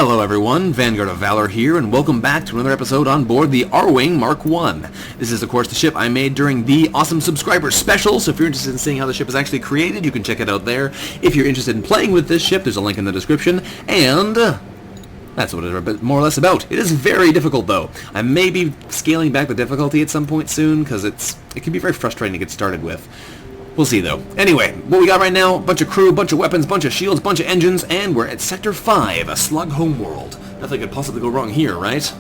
Hello everyone, VanguardOfValor here, and welcome back to another episode on board the Arwing Mark 1. This is of course the ship I made during the awesome subscriber special, so if you're interested in seeing how the ship is actually created, you can check it out there. If you're interested in playing with this ship, there's a link in the description, and that's what it's a bit more or less about. It is very difficult though. I may be scaling back the difficulty at some point soon, because it can be very frustrating to get started with. We'll see, though. Anyway, what we got right now, bunch of crew, bunch of weapons, bunch of shields, bunch of engines, and we're at Sector 5, a Slug homeworld. Nothing could possibly go wrong here, right?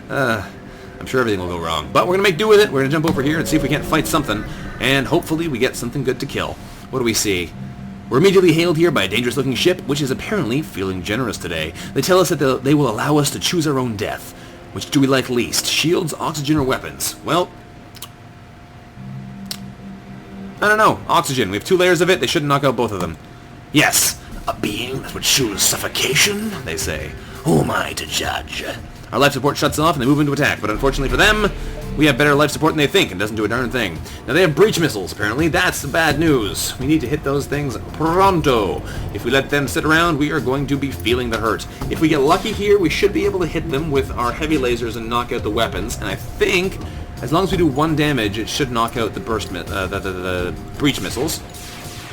I'm sure everything will go wrong. But we're going to make do with it. We're going to jump over here and see if we can't fight something, and hopefully we get something good to kill. What do we see? We're immediately hailed here by a dangerous-looking ship, which is apparently feeling generous today. They tell us that they will allow us to choose our own death. Which do we like least? Shields, oxygen, or weapons? Well, I don't know. Oxygen. We have 2 layers of it. They shouldn't knock out both of them. Yes. A being that would choose suffocation, they say. Who am I to judge? Our life support shuts off and they move into attack, but unfortunately for them, we have better life support than they think and doesn't do a darn thing. Now they have breach missiles, apparently. That's the bad news. We need to hit those things pronto. If we let them sit around, we are going to be feeling the hurt. If we get lucky here, we should be able to hit them with our heavy lasers and knock out the weapons, and I think as long as we do 1 damage, it should knock out the the breach missiles.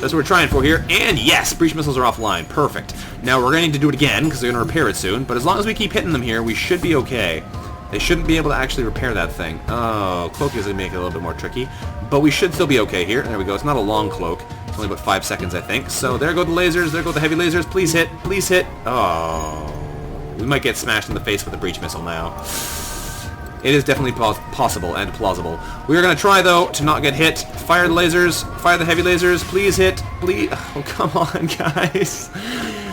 That's what we're trying for here. And yes, breach missiles are offline. Perfect. Now we're going to need to do it again because they're going to repair it soon. But as long as we keep hitting them here, we should be okay. They shouldn't be able to actually repair that thing. Oh, cloak is going to make it a little bit more tricky. But we should still be okay here. There we go. It's not a long cloak. It's only about 5 seconds, I think. So there go the lasers. There go the heavy lasers. Please hit. Please hit. Oh. We might get smashed in the face with a breach missile now. It is definitely possible and plausible. We are going to try, though, to not get hit. Fire the lasers. Fire the heavy lasers. Please hit. Please. Oh, come on, guys.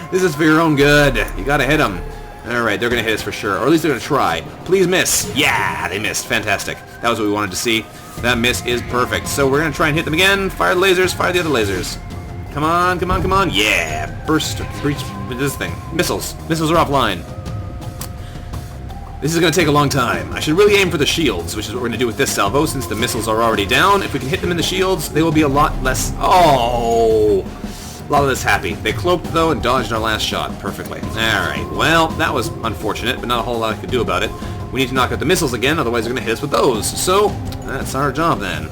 This is for your own good. You got to hit them. All right, they're going to hit us for sure. Or at least they're going to try. Please miss. Yeah, they missed. Fantastic. That was what we wanted to see. That miss is perfect. So we're going to try and hit them again. Fire the lasers. Fire the other lasers. Come on, come on, come on. Yeah. Burst. Breach. This thing. Missiles. Missiles are offline. This is going to take a long time. I should really aim for the shields, which is what we're going to do with this salvo, since the missiles are already down. If we can hit them in the shields, they will be a lot less... Oh! A lot of this happy. They cloaked, though, and dodged our last shot perfectly. Alright, well, that was unfortunate, but not a whole lot I could do about it. We need to knock out the missiles again, otherwise they're going to hit us with those. So, that's our job, then.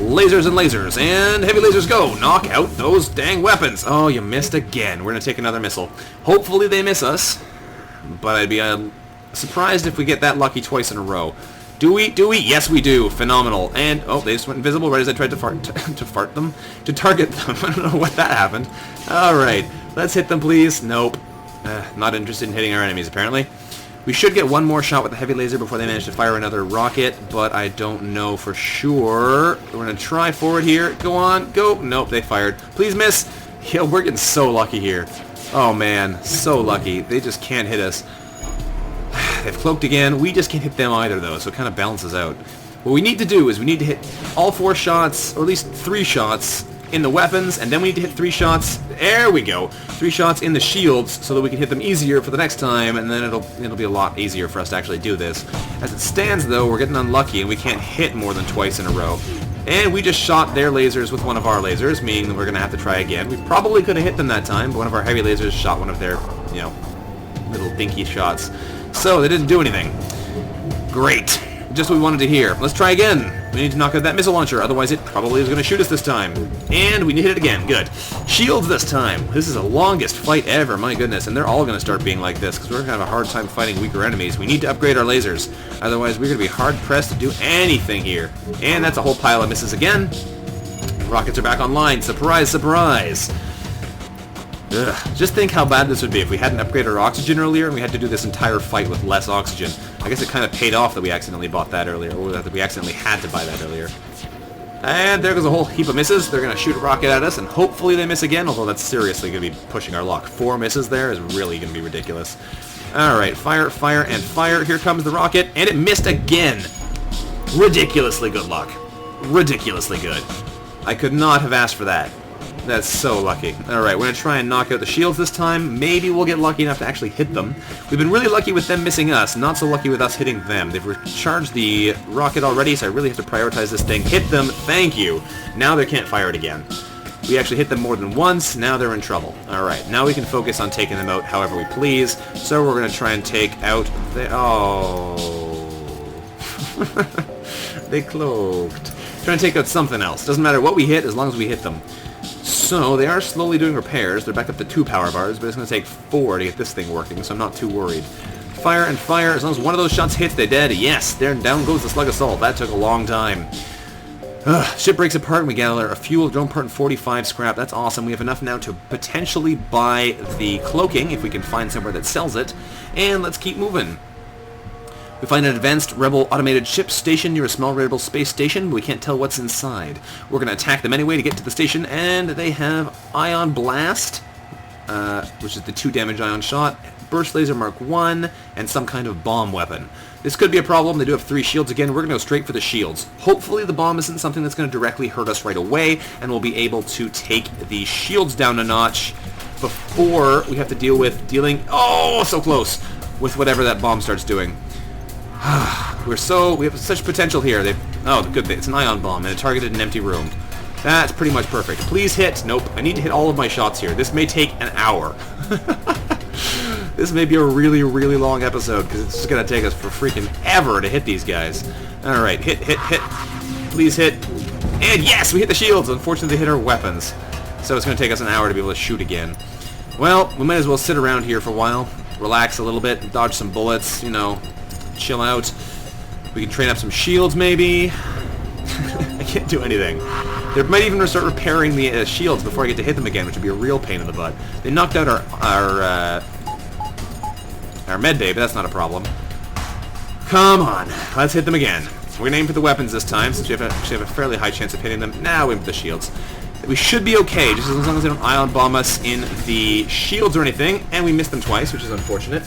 Lasers and lasers, and heavy lasers go! Knock out those dang weapons! Oh, you missed again. We're going to take another missile. Hopefully they miss us, but I'd be... surprised if we get that lucky twice in a row. Do we? Do we? Yes, we do. Phenomenal. And, oh, they just went invisible right as I tried to target them. I don't know what that happened. Alright, let's hit them, please. Nope. Not interested in hitting our enemies, apparently. We should get 1 more shot with the heavy laser before they manage to fire another rocket, but I don't know for sure. We're going to try forward here. Go on. Go. Nope, they fired. Please miss. Yo, we're getting so lucky here. Oh, man. So lucky. They just can't hit us. They've cloaked again. We just can't hit them either, though, so it kind of balances out. What we need to do is we need to hit all 4 shots, or at least 3 shots, in the weapons, and then we need to hit 3 shots. There we go. 3 shots in the shields, so that we can hit them easier for the next time, and then it'll be a lot easier for us to actually do this. As it stands, though, we're getting unlucky, and we can't hit more than twice in a row. And we just shot their lasers with one of our lasers, meaning that we're going to have to try again. We probably could have hit them that time, but one of our heavy lasers shot one of their, you know, little dinky shots. So, they didn't do anything. Great. Just what we wanted to hear. Let's try again. We need to knock out that missile launcher, otherwise it probably is going to shoot us this time. And we need to hit it again. Good. Shields this time. This is the longest fight ever, my goodness. And they're all going to start being like this, because we're going to have a hard time fighting weaker enemies. We need to upgrade our lasers. Otherwise, we're going to be hard-pressed to do anything here. And that's a whole pile of misses again. Rockets are back online. Surprise, surprise. Ugh. Just think how bad this would be if we hadn't upgraded our oxygen earlier and we had to do this entire fight with less oxygen. I guess it kind of paid off that we accidentally bought that earlier, or that we accidentally had to buy that earlier. And there goes a whole heap of misses. They're going to shoot a rocket at us, and hopefully they miss again, although that's seriously going to be pushing our luck. 4 misses there is really going to be ridiculous. Alright, fire, fire, and fire. Here comes the rocket, and it missed again. Ridiculously good luck. Ridiculously good. I could not have asked for that. That's so lucky. Alright, we're going to try and knock out the shields this time. Maybe we'll get lucky enough to actually hit them. We've been really lucky with them missing us, not so lucky with us hitting them. They've recharged the rocket already, so I really have to prioritize this thing. Hit them, thank you. Now they can't fire it again. We actually hit them more than once. Now they're in trouble. Alright, now we can focus on taking them out however we please. So we're going to try and take out the... Oh. They cloaked. Trying to take out something else. Doesn't matter what we hit as long as we hit them. So they are slowly doing repairs. They're back up to 2 power bars, but it's going to take 4 to get this thing working, so I'm not too worried. Fire and fire. As long as one of those shots hits, they're dead. Yes, there down goes the Slug Assault. That took a long time. Ship breaks apart and we gather a fuel, drone part, and 45 scrap. That's awesome. We have enough now to potentially buy the cloaking, if we can find somewhere that sells it. And let's keep moving. We find an advanced rebel automated ship station near a small rebel space station, but we can't tell what's inside. We're going to attack them anyway to get to the station, and they have Ion Blast, which is the 2 damage ion shot, Burst Laser Mark 1, and some kind of bomb weapon. This could be a problem. They do have 3 shields again. We're going to go straight for the shields. Hopefully the bomb isn't something that's going to directly hurt us right away, and we'll be able to take the shields down a notch before we have to deal with dealing... Oh, so close! With whatever that bomb starts doing. We have such potential here. Oh, good thing. It's an ion bomb, and it targeted an empty room. That's pretty much perfect. Please hit. Nope. I need to hit all of my shots here. This may take an hour. This may be a really, really long episode, because it's just going to take us for freaking ever to hit these guys. Alright, hit, hit, hit. Please hit. And yes, we hit the shields. Unfortunately, they hit our weapons. So it's going to take us an hour to be able to shoot again. Well, we might as well sit around here for a while, relax a little bit, dodge some bullets, you know, chill out. We can train up some shields, maybe. I can't do anything. They might even start repairing the shields before I get to hit them again, which would be a real pain in the butt. They knocked out our med bay, but that's not a problem. Come on, let's hit them again. We're going to aim for the weapons this time, since we actually have a fairly high chance of hitting them. Now aim for the shields. We should be okay, just as long as they don't ion bomb us in the shields or anything, and we missed them twice, which is unfortunate.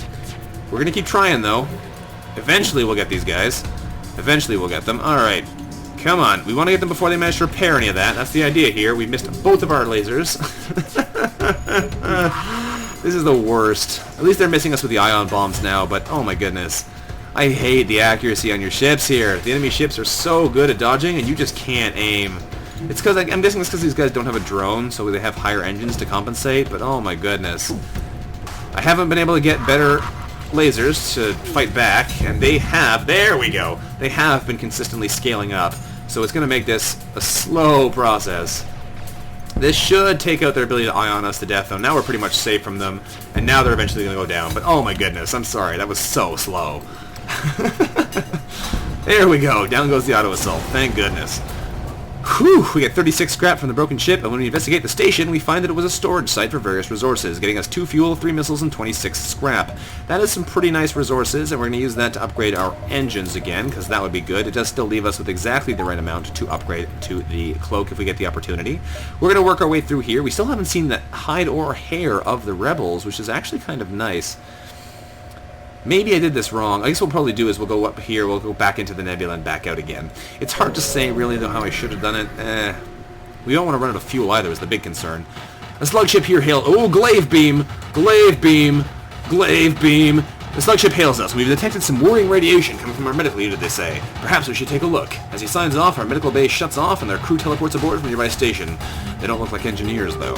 We're going to keep trying, though. Eventually we'll get these guys. Eventually we'll get them. Alright. Come on. We want to get them before they manage to repair any of that. That's the idea here. We missed both of our lasers. This is the worst. At least they're missing us with the ion bombs now, but oh my goodness. I hate the accuracy on your ships here. The enemy ships are so good at dodging, and you just can't aim. It's because, I'm guessing it's because these guys don't have a drone, so they have higher engines to compensate, but oh my goodness. I haven't been able to get better lasers to fight back, and they have, there we go, they have been consistently scaling up, so it's going to make this a slow process. This should take out their ability to ion us to death, though. Now we're pretty much safe from them, and now they're eventually going to go down, but oh my goodness, I'm sorry, that was so slow. There we go, down goes the auto assault, thank goodness. Whew, we get 36 scrap from the broken ship, and when we investigate the station, we find that it was a storage site for various resources, getting us 2 fuel, 3 missiles, and 26 scrap. That is some pretty nice resources, and we're going to use that to upgrade our engines again, because that would be good. It does still leave us with exactly the right amount to upgrade to the cloak if we get the opportunity. We're going to work our way through here. We still haven't seen the hide or hair of the rebels, which is actually kind of nice. Maybe I did this wrong. I guess what we'll probably do is we'll go up here, we'll go back into the Nebula and back out again. It's hard to say, really, though, how I should have done it. We don't want to run out of fuel either, is the big concern. A slug ship here hails... Oh, glaive beam! Glaive beam! Glaive beam! The slug ship hails us. We've detected some worrying radiation coming from our medical unit, they say. Perhaps we should take a look. As he signs off, our medical base shuts off and their crew teleports aboard from a nearby station. They don't look like engineers, though.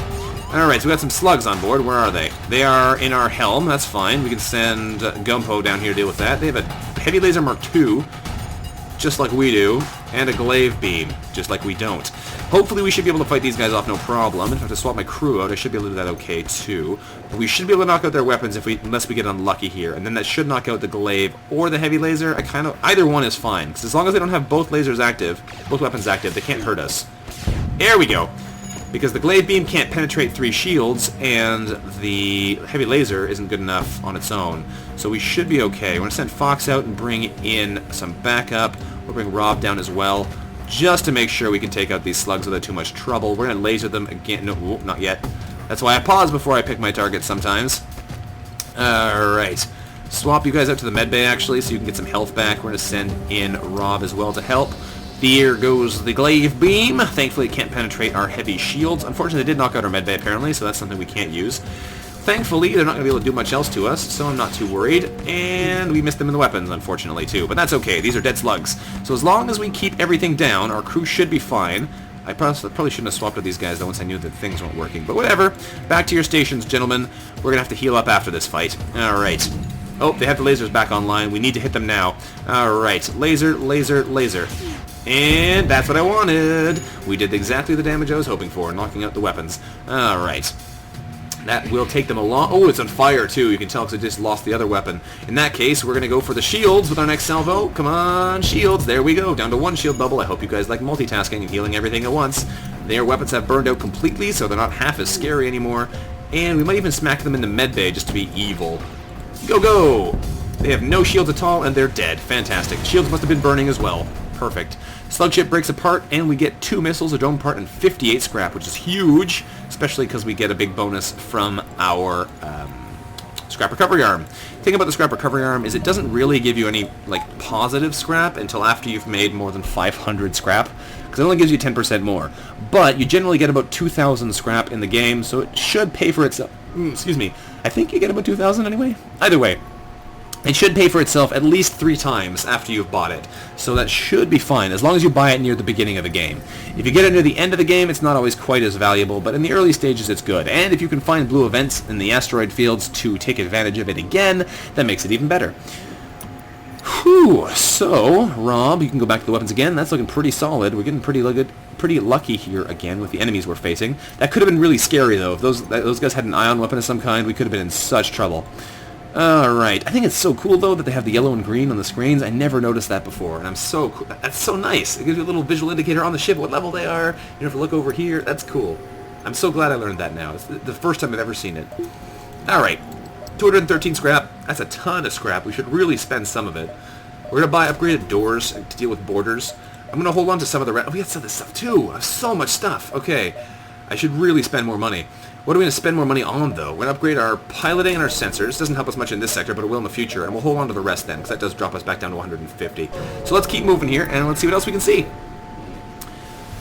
Alright, so we got some slugs on board. Where are they? They are in our helm. That's fine. We can send Gumpo down here to deal with that. They have a heavy laser Mark II, just like we do, and a glaive beam, just like we don't. Hopefully we should be able to fight these guys off no problem. If I have to swap my crew out, I should be able to do that okay, too. But we should be able to knock out their weapons unless we get unlucky here. And then that should knock out the glaive or the heavy laser. Either one is fine, because as long as they don't have both lasers active, both weapons active, they can't hurt us. There we go. Because the glaive beam can't penetrate 3 shields, and the heavy laser isn't good enough on its own. So we should be okay. We're going to send Fox out and bring in some backup. We'll bring Rob down as well, just to make sure we can take out these slugs without too much trouble. We're going to laser them again. No, not yet. That's why I pause before I pick my targets sometimes. Alright. Swap you guys out to the medbay, actually, so you can get some health back. We're going to send in Rob as well to help. Here goes the glaive beam. Thankfully, it can't penetrate our heavy shields. Unfortunately, they did knock out our medbay, apparently, so that's something we can't use. Thankfully, they're not going to be able to do much else to us, so I'm not too worried. And we missed them in the weapons, unfortunately, too. But that's okay. These are dead slugs. So as long as we keep everything down, our crew should be fine. I probably shouldn't have swapped with these guys though once I knew that things weren't working. But whatever. Back to your stations, gentlemen. We're going to have to heal up after this fight. Alright. Oh, they have the lasers back online. We need to hit them now. Alright. Laser, laser, laser. And that's what I wanted. We did exactly the damage I was hoping for, knocking out the weapons. Alright. That will take them a long... Oh, it's on fire, too. You can tell because it just lost the other weapon. In that case, we're going to go for the shields with our next salvo. Come on, shields. There we go. Down to 1 shield bubble. I hope you guys like multitasking and healing everything at once. Their weapons have burned out completely, so they're not half as scary anymore. And we might even smack them in the medbay just to be evil. Go, go! They have no shields at all, and they're dead. Fantastic. Shields must have been burning as well. Perfect. Slug ship breaks apart, and we get 2 missiles, a dome part, and 58 scrap, which is huge, especially because we get a big bonus from our scrap recovery arm. The thing about the scrap recovery arm is it doesn't really give you any positive scrap until after you've made more than 500 scrap, because it only gives you 10% more. But you generally get about 2,000 scrap in the game, so it should pay for itself. Excuse me. I think you get about 2,000 anyway. Either way. It should pay for itself at least 3 times after you've bought it. So that should be fine, as long as you buy it near the beginning of the game. If you get it near the end of the game, it's not always quite as valuable, but in the early stages it's good. And if you can find blue events in the asteroid fields to take advantage of it again, that makes it even better. Whew, so, Rob, you can go back to the weapons again. That's looking pretty solid. We're getting pretty lucky here again with the enemies we're facing. That could have been really scary, though. If those guys had an ion weapon of some kind, we could have been in such trouble. Alright, I think it's so cool though that they have the yellow and green on the screens. I never noticed that before, and that's so nice. It gives you a little visual indicator on the ship what level they are. You don't have to look over here. That's cool. I'm so glad I learned that now. It's the first time I've ever seen it. Alright, 213 scrap. That's a ton of scrap. We should really spend some of it. We're going to buy upgraded doors to deal with borders. I'm going to hold on to some of the rest. Oh, we got some of this stuff too. I have so much stuff. Okay, I should really spend more money. What are we going to spend more money on, though? We're going to upgrade our piloting and our sensors. Doesn't help us much in this sector, but it will in the future. And we'll hold on to the rest then, because that does drop us back down to 150. So let's keep moving here, and let's see what else we can see.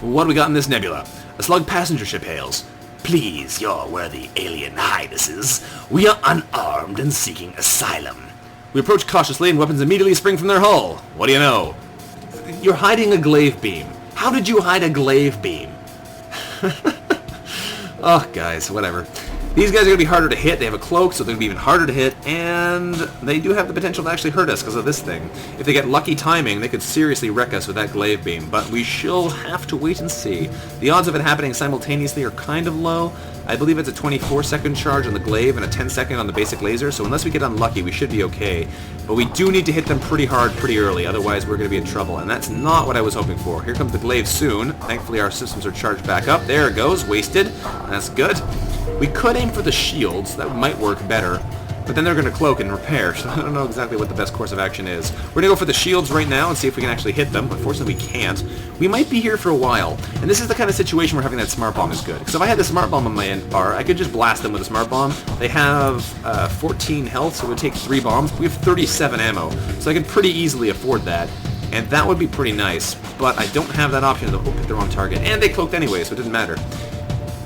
What do we got in this nebula? A Slug passenger ship hails. Please, your worthy alien highnesses. We are unarmed and seeking asylum. We approach cautiously, and weapons immediately spring from their hull. What do you know? You're hiding a glaive beam. How did you hide a glaive beam? Oh, guys, whatever. These guys are going to be harder to hit. They have a cloak, so they're going to be even harder to hit, and they do have the potential to actually hurt us because of this thing. If they get lucky timing, they could seriously wreck us with that glaive beam, but we shall have to wait and see. The odds of it happening simultaneously are kind of low. I believe it's a 24-second charge on the glaive and a 10-second on the basic laser, so unless we get unlucky, we should be okay. But we do need to hit them pretty hard pretty early, otherwise we're going to be in trouble, and that's not what I was hoping for. Here comes the glaive soon. Thankfully our systems are charged back up. There it goes, wasted. That's good. We could aim for the shields. That might work better. But then they're going to cloak and repair, so I don't know exactly what the best course of action is. We're going to go for the shields right now and see if we can actually hit them. Unfortunately, we can't. We might be here for a while. And this is the kind of situation where having that smart bomb is good. Because if I had the smart bomb on my end bar, I could just blast them with a smart bomb. They have 14 health, so it would take 3 bombs. We have 37 ammo, so I could pretty easily afford that. And that would be pretty nice. But I don't have that option to hit the wrong target. And they cloaked anyway, so it didn't matter.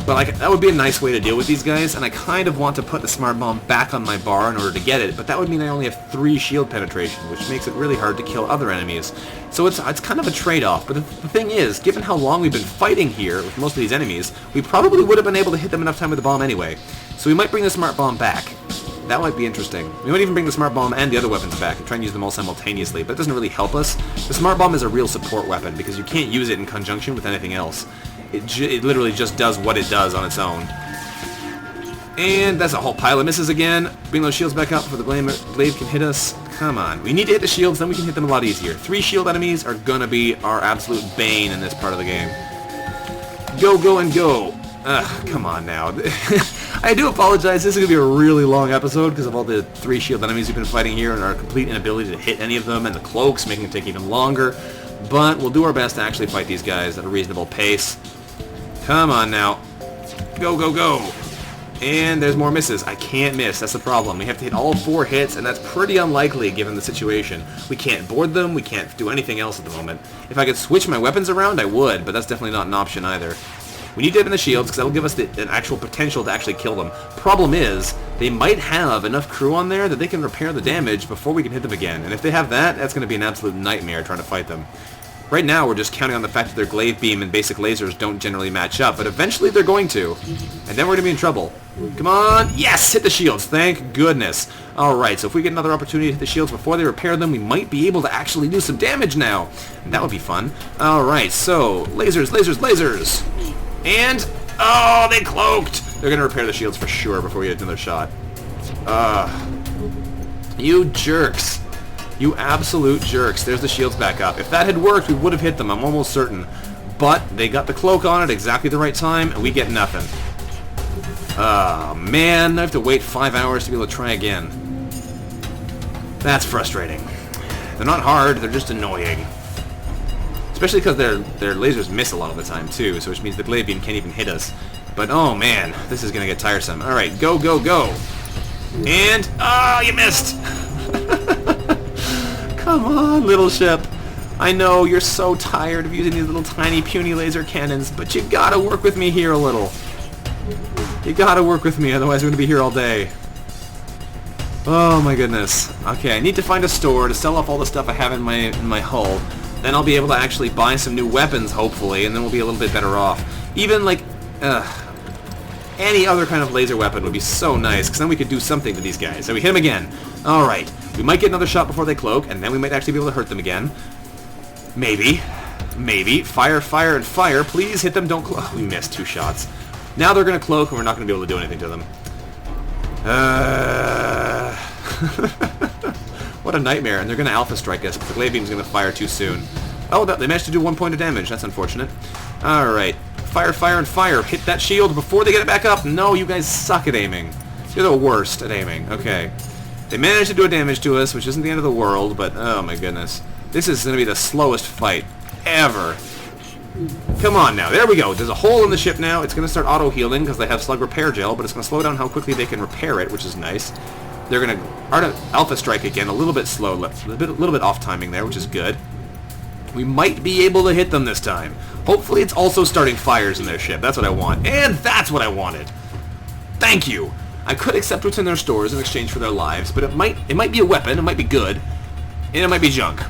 But that would be a nice way to deal with these guys, and I kind of want to put the smart bomb back on my bar in order to get it, but that would mean I only have 3 shield penetration, which makes it really hard to kill other enemies. So it's kind of a trade-off, but the thing is, given how long we've been fighting here with most of these enemies, we probably would have been able to hit them enough time with the bomb anyway. So we might bring the smart bomb back. That might be interesting. We might even bring the smart bomb and the other weapons back and try and use them all simultaneously, but it doesn't really help us. The smart bomb is a real support weapon, because you can't use it in conjunction with anything else. It literally just does what it does on its own. And that's a whole pile of misses again. Bring those shields back up before the glaive can hit us. Come on. We need to hit the shields, then we can hit them a lot easier. 3 shield enemies are going to be our absolute bane in this part of the game. Go, go, and go. Ugh, come on now. I do apologize. This is going to be a really long episode because of all the 3 shield enemies we've been fighting here and our complete inability to hit any of them, and the cloaks making it take even longer. But we'll do our best to actually fight these guys at a reasonable pace. Come on now. Go, go, go. And there's more misses. I can't miss. That's the problem. We have to hit all 4 hits, and that's pretty unlikely given the situation. We can't board them. We can't do anything else at the moment. If I could switch my weapons around, I would, but that's definitely not an option either. We need to hit in the shields, because that'll give us an actual potential to actually kill them. Problem is, they might have enough crew on there that they can repair the damage before we can hit them again. And if they have that, that's going to be an absolute nightmare trying to fight them. Right now, we're just counting on the fact that their glaive beam and basic lasers don't generally match up, but eventually they're going to. And then we're going to be in trouble. Come on! Yes! Hit the shields! Thank goodness! Alright, so if we get another opportunity to hit the shields before they repair them, we might be able to actually do some damage now. And that would be fun. Alright, so, lasers, lasers, lasers! And, oh, they cloaked! They're going to repair the shields for sure before we get another shot. You jerks. You absolute jerks. There's the shields back up. If that had worked, we would have hit them, I'm almost certain. But they got the cloak on at exactly the right time, and we get nothing. Man, I have to wait 5 hours to be able to try again. That's frustrating. They're not hard, they're just annoying. Especially because their lasers miss a lot of the time, too, so which means the glaive beam can't even hit us. But, oh man, this is going to get tiresome. Alright, go, go, go! And, you missed! Come on, little ship. I know you're so tired of using these little tiny puny laser cannons, but you gotta work with me here a little. You gotta work with me, otherwise we're gonna be here all day. Oh my goodness. Okay, I need to find a store to sell off all the stuff I have in my hull. Then I'll be able to actually buy some new weapons, hopefully, and then we'll be a little bit better off. Even, like, any other kind of laser weapon would be so nice, because then we could do something to these guys. So we hit them again. Alright. We might get another shot before they cloak, and then we might actually be able to hurt them again. Maybe. Maybe. Fire, fire, and fire. Please hit them, don't cloak. We missed 2 shots. Now they're going to cloak, and we're not going to be able to do anything to them. What a nightmare. And they're going to alpha strike us, but the glaive beam's going to fire too soon. Oh, they managed to do 1 point of damage. That's unfortunate. Alright. Fire, fire, and fire. Hit that shield before they get it back up. No, you guys suck at aiming. You're the worst at aiming. Okay. They managed to do a damage to us, which isn't the end of the world, but oh my goodness. This is going to be the slowest fight ever. Come on now. There we go. There's a hole in the ship now. It's going to start auto-healing because they have Slug repair gel, but it's going to slow down how quickly they can repair it, which is nice. They're going to alpha strike again, a little bit slow, a little bit off timing there, which is good. We might be able to hit them this time. Hopefully it's also starting fires in their ship. That's what I want. And that's what I wanted. Thank you. I could accept what's in their stores in exchange for their lives, but it might be a weapon, it might be good, and it might be junk.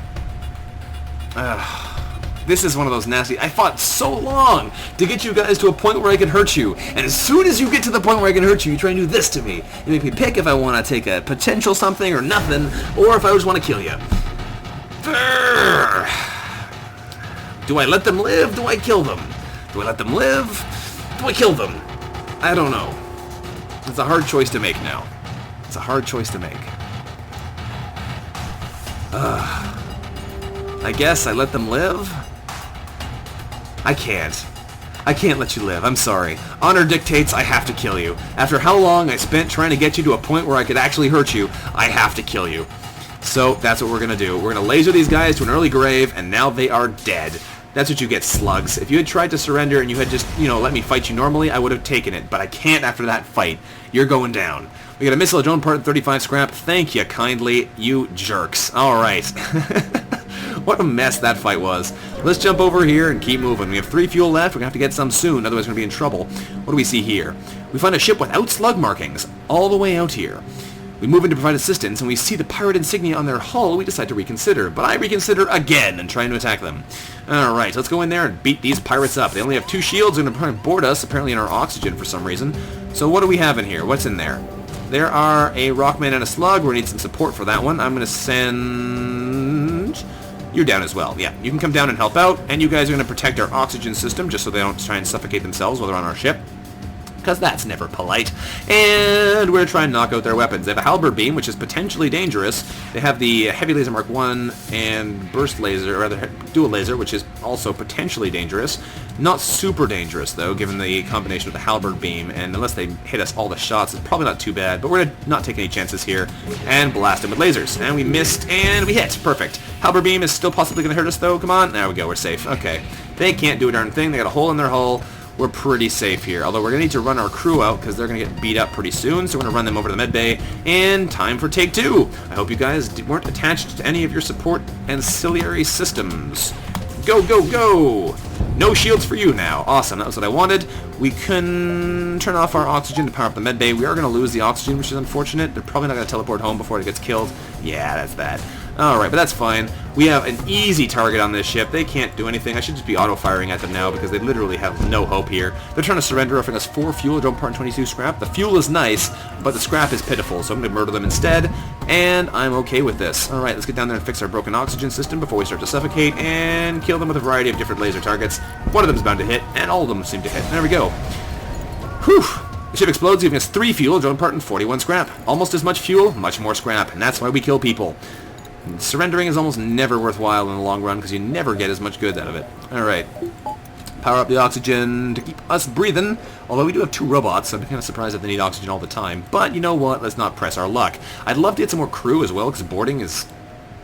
This is one of those nasty... I fought so long to get you guys to a point where I can hurt you, and as soon as you get to the point where I can hurt you, you try and do this to me. You make me pick if I want to take a potential something or nothing, or if I just want to kill you. Do I let them live? Do I kill them? Do I let them live? Do I kill them? I don't know. It's a hard choice to make now. It's a hard choice to make. I guess I let them live? I can't. I can't let you live. I'm sorry. Honor dictates I have to kill you. After how long I spent trying to get you to a point where I could actually hurt you, I have to kill you. So that's what we're going to do. We're going to laser these guys to an early grave, and now they are dead. That's what you get, slugs. If you had tried to surrender and you had just, let me fight you normally, I would have taken it. But I can't after that fight. You're going down. We got a missile, a drone part, 35 scrap. Thank you kindly, you jerks. Alright. What a mess that fight was. Let's jump over here and keep moving. We have 3 fuel left. We're going to have to get some soon, otherwise we're going to be in trouble. What do we see here? We find a ship without slug markings all the way out here. We move in to provide assistance, and we see the pirate insignia on their hull. We decide to reconsider, but I reconsider again and trying to attack them. Alright, let's go in there and beat these pirates up. They only have 2 shields and they're board us, apparently in our oxygen for some reason. So what do we have in here? What's in there? There are a rockman and a slug. We're going to need some support for that one. I'm going to send... You're down as well. Yeah, you can come down and help out, and you guys are going to protect our oxygen system just so they don't try and suffocate themselves while they're on our ship. Because that's never polite. And we're trying to knock out their weapons. They have a halberd beam, which is potentially dangerous. They have the heavy laser Mark 1 and burst laser, or rather dual laser, which is also potentially dangerous. Not super dangerous, though, given the combination of the halberd beam, and unless they hit us all the shots, it's probably not too bad. But we're going to not take any chances here and blast them with lasers. And we missed, and we hit. Perfect. Halberd beam is still possibly going to hurt us, though. Come on. There we go. We're safe. Okay. They can't do a darn thing. They got a hole in their hull. We're pretty safe here, although we're going to need to run our crew out because they're going to get beat up pretty soon, so we're going to run them over to the med bay, and time for take 2. I hope you guys weren't attached to any of your support ancillary systems. Go, go, go! No shields for you now. Awesome, that was what I wanted. We can turn off our oxygen to power up the med bay. We are going to lose the oxygen, which is unfortunate. They're probably not going to teleport home before it gets killed. Yeah, that's bad. Alright, but that's fine. We have an easy target on this ship. They can't do anything. I should just be auto-firing at them now because they literally have no hope here. They're trying to surrender, offering us 4 fuel, drone part and 22 scrap. The fuel is nice, but the scrap is pitiful, so I'm going to murder them instead, and I'm okay with this. Alright, let's get down there and fix our broken oxygen system before we start to suffocate, and kill them with a variety of different laser targets. One of them is bound to hit, and all of them seem to hit. There we go. Whew! The ship explodes, giving us 3 fuel, drone part, and 41 scrap. Almost as much fuel, much more scrap, and that's why we kill people. Surrendering is almost never worthwhile in the long run because you never get as much good out of it. Alright. Power up the oxygen to keep us breathing. Although we do have 2 robots, so I'm kind of surprised that they need oxygen all the time. But you know what? Let's not press our luck. I'd love to get some more crew as well because boarding is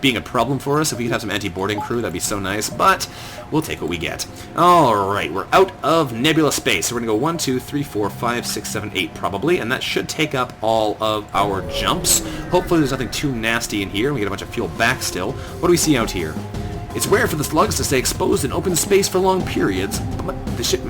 being a problem for us. If we could have some anti-boarding crew, that'd be so nice. But we'll take what we get. Alright, we're out of Nebula space. So we're going to go 1, 2, 3, 4, 5, 6, 7, 8 probably. And that should take up all of our jumps. Hopefully there's nothing too nasty in here. We get a bunch of fuel back still. What do we see out here? It's rare for the slugs to stay exposed in open space for long periods. But the ship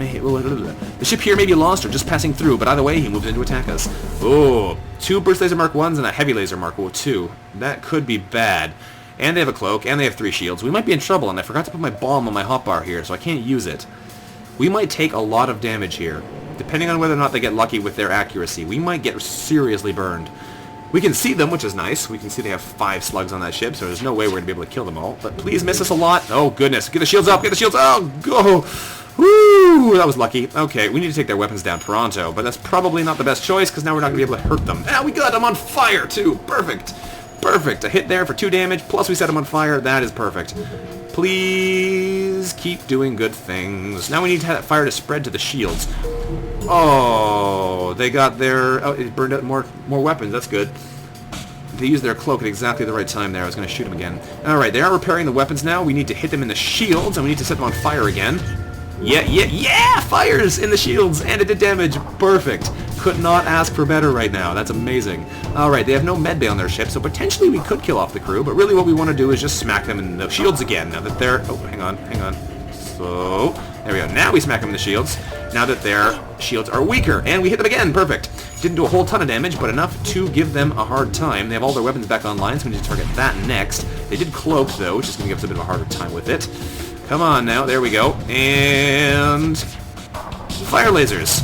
here may be lost or just passing through, but either way, he moves in to attack us. Oh, 2 burst laser Mark 1s and a heavy laser Mark 2. That could be bad. And they have a cloak, and they have 3 shields. We might be in trouble, and I forgot to put my bomb on my hotbar here, so I can't use it. We might take a lot of damage here. Depending on whether or not they get lucky with their accuracy, we might get seriously burned. We can see them, which is nice. We can see they have 5 slugs on that ship, so there's no way we're going to be able to kill them all. But please miss us a lot. Oh, goodness. Get the shields up. Get the shields up. Oh, go. Woo! That was lucky. Okay, we need to take their weapons down pronto, but that's probably not the best choice, because now we're not going to be able to hurt them. Ah, we got them on fire, too. Perfect. Perfect. A hit there for 2 damage, plus we set them on fire. That is perfect. Please keep doing good things. Now we need to have that fire to spread to the shields. Oh, they got their... Oh, it burned out more weapons. That's good. They used their cloak at exactly the right time there. I was going to shoot them again. Alright, they are repairing the weapons now. We need to hit them in the shields, and we need to set them on fire again. Yeah! Fires in the shields, and it did damage. Perfect. Could not ask for better right now. That's amazing. Alright, they have no medbay on their ship, so potentially we could kill off the crew, but really what we want to do is just smack them in the shields again, now that they're... Oh, hang on. So, there we go. Now we smack them in the shields, now that their shields are weaker, and we hit them again. Perfect. Didn't do a whole ton of damage, but enough to give them a hard time. They have all their weapons back online, so we need to target that next. They did cloak, though, which is going to give us a bit of a harder time with it. Come on now, there we go. And... fire lasers.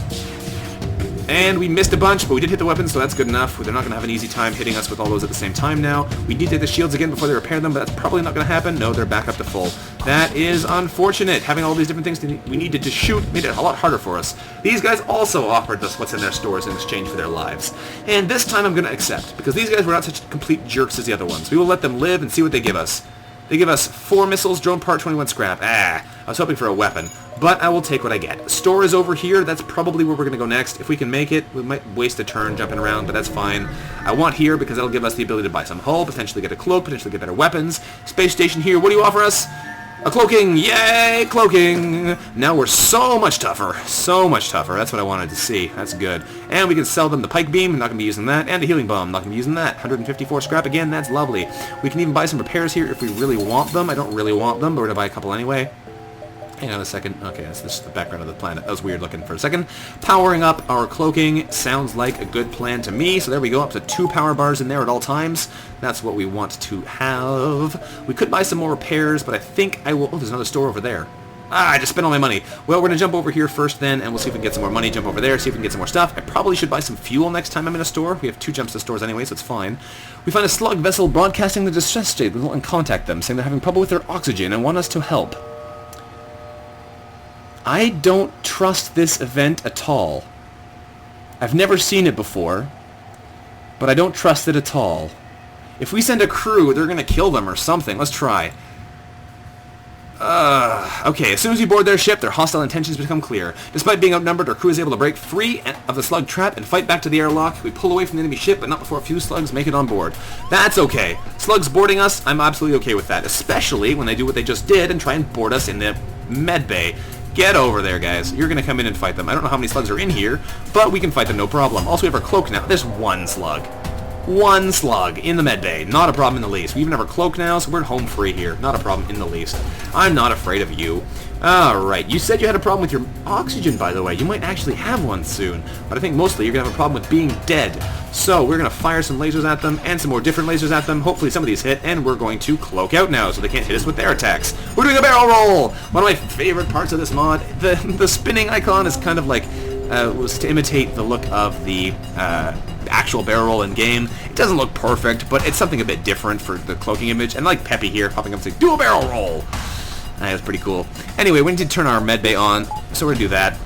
And we missed a bunch, but we did hit the weapons, so that's good enough. They're not going to have an easy time hitting us with all those at the same time now. We need to take the shields again before they repair them, but that's probably not going to happen. No, they're back up to full. That is unfortunate. Having all these different things we needed to shoot made it a lot harder for us. These guys also offered us what's in their stores in exchange for their lives. And this time I'm going to accept, because these guys were not such complete jerks as the other ones. We will let them live and see what they give us. They give us 4 missiles, drone part, 21 scrap. I was hoping for a weapon, but I will take what I get. Store is over here. That's probably where we're going to go next. If we can make it, we might waste a turn jumping around, but that's fine. I want here because that'll give us the ability to buy some hull, potentially get a cloak, potentially get better weapons. Space station here. What do you offer us? A cloaking! Yay! Cloaking! Now we're so much tougher. So much tougher. That's what I wanted to see. That's good. And we can sell them the pike beam. I'm not going to be using that. And the healing bomb. Not going to be using that. 154 scrap again. That's lovely. We can even buy some repairs here if we really want them. I don't really want them, but we're going to buy a couple anyway. Hang on a second. Okay, that's just the background of the planet. That was weird looking for a second. Powering up our cloaking sounds like a good plan to me. So there we go, up to 2 power bars in there at all times. That's what we want to have. We could buy some more repairs, but I think I will... Oh, there's another store over there. I just spent all my money. Well, we're going to jump over here first then, and we'll see if we can get some more money. Jump over there, see if we can get some more stuff. I probably should buy some fuel next time I'm in a store. We have 2 jumps to stores anyway, so it's fine. We find a slug vessel broadcasting the distress state. We will contact them, saying they're having trouble with their oxygen and want us to help. I don't trust this event at all. I've never seen it before, but I don't trust it at all. If we send a crew, they're going to kill them or something. Let's try. Okay, as soon as we board their ship, their hostile intentions become clear. Despite being outnumbered, our crew is able to break free of the slug trap and fight back to the airlock. We pull away from the enemy ship, but not before a few slugs make it on board. That's okay. Slugs boarding us, I'm absolutely okay with that, especially when they do what they just did and try and board us in the med bay. Get over there, guys. You're going to come in and fight them. I don't know how many slugs are in here, but we can fight them no problem. Also, we have our cloak now. There's 1 slug. 1 slug in the med bay. Not a problem in the least. We even have our cloak now, so we're home free here. Not a problem in the least. I'm not afraid of you. Alright, you said you had a problem with your oxygen, by the way. You might actually have one soon, but I think mostly you're going to have a problem with being dead. So we're going to fire some lasers at them, and some more different lasers at them. Hopefully some of these hit, and we're going to cloak out now, so they can't hit us with their attacks. We're doing a barrel roll! One of my favorite parts of this mod. The spinning icon is kind of like, was to imitate the look of the actual barrel roll in game. It doesn't look perfect, but it's something a bit different for the cloaking image. And like Peppy here, popping up and saying, do a barrel roll! That's pretty cool. Anyway, we need to turn our medbay on, so we're going to do that.